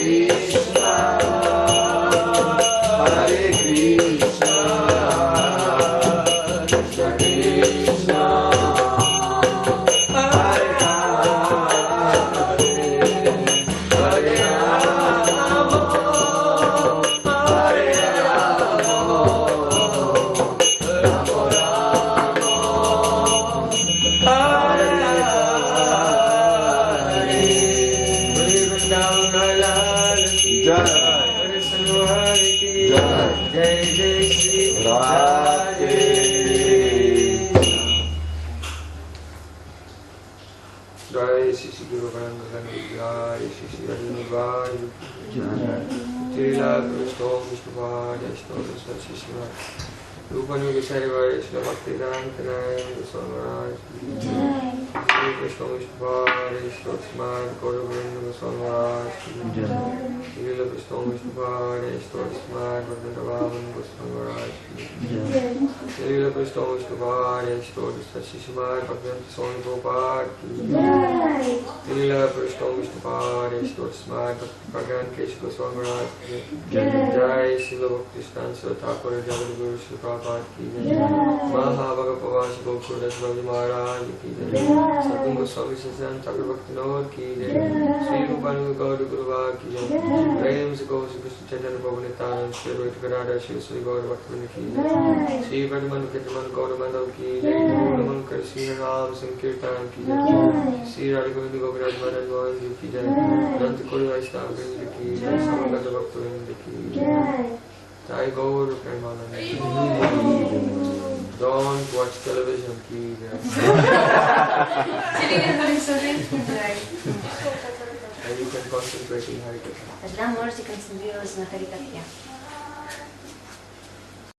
Krishna, Hare Krishna, Krishna Krishna, Hare Hare, Hare Rama, Hare Rama, Rama Rama, Hare Jai Jai Shri Radhe. Jai Shri Shri Guru Varangan Jai Shri Shri Radhe Jai Jila Krishna Vishnu Vaya Shri Shri Shri Rupanuga Sarivaya Shri Bhakti Dantanaya Goswamaraj Shri Krishna Vishnu Vaya Shri Smart Gauravinda Goswamaraj Shri Krishna Vishnu Vaya Shri Smart Vardhavavan Goswamaraj Shri Krishna Vishnu Vaya Shri Smart Bhakti Swami Gopal Shri Krishna Vishnu Vaya Shri Smart Bhagavan Kesha Goswamaraj Jai Shri Bhakti Stansa Thakur Jagadguru Shri Prabhupada ki jai Mahavagapavas Gokul Swami Maharaj ki jai Sadhu Goswami Sasam Thakur Bhaktinod ki jai Sri Rupanuga Gaura Guruva ki jai Prem Se Gosha Krishna Chaitanya Prabhu Nityananda Shri Advaita Gadadhar Shri Sri Gaura Bhaktivinoda ki jai Shri Vadimanu Kirtamanu Gaura Mandal ki jai Naman Kar Shri Ram Sankirtan ki jai Shri Radhagovinda Goviraj Maharaj Mohan ji ki jai Nanta Kuri Vaishnava Vrinda ki jai Samagata Bhaktivinoda ki jai Jai Gaur Premanand. Don't watch television, please. And you can concentrate in Hari Katha. Тогда можете концентрироваться на Хари Катхе.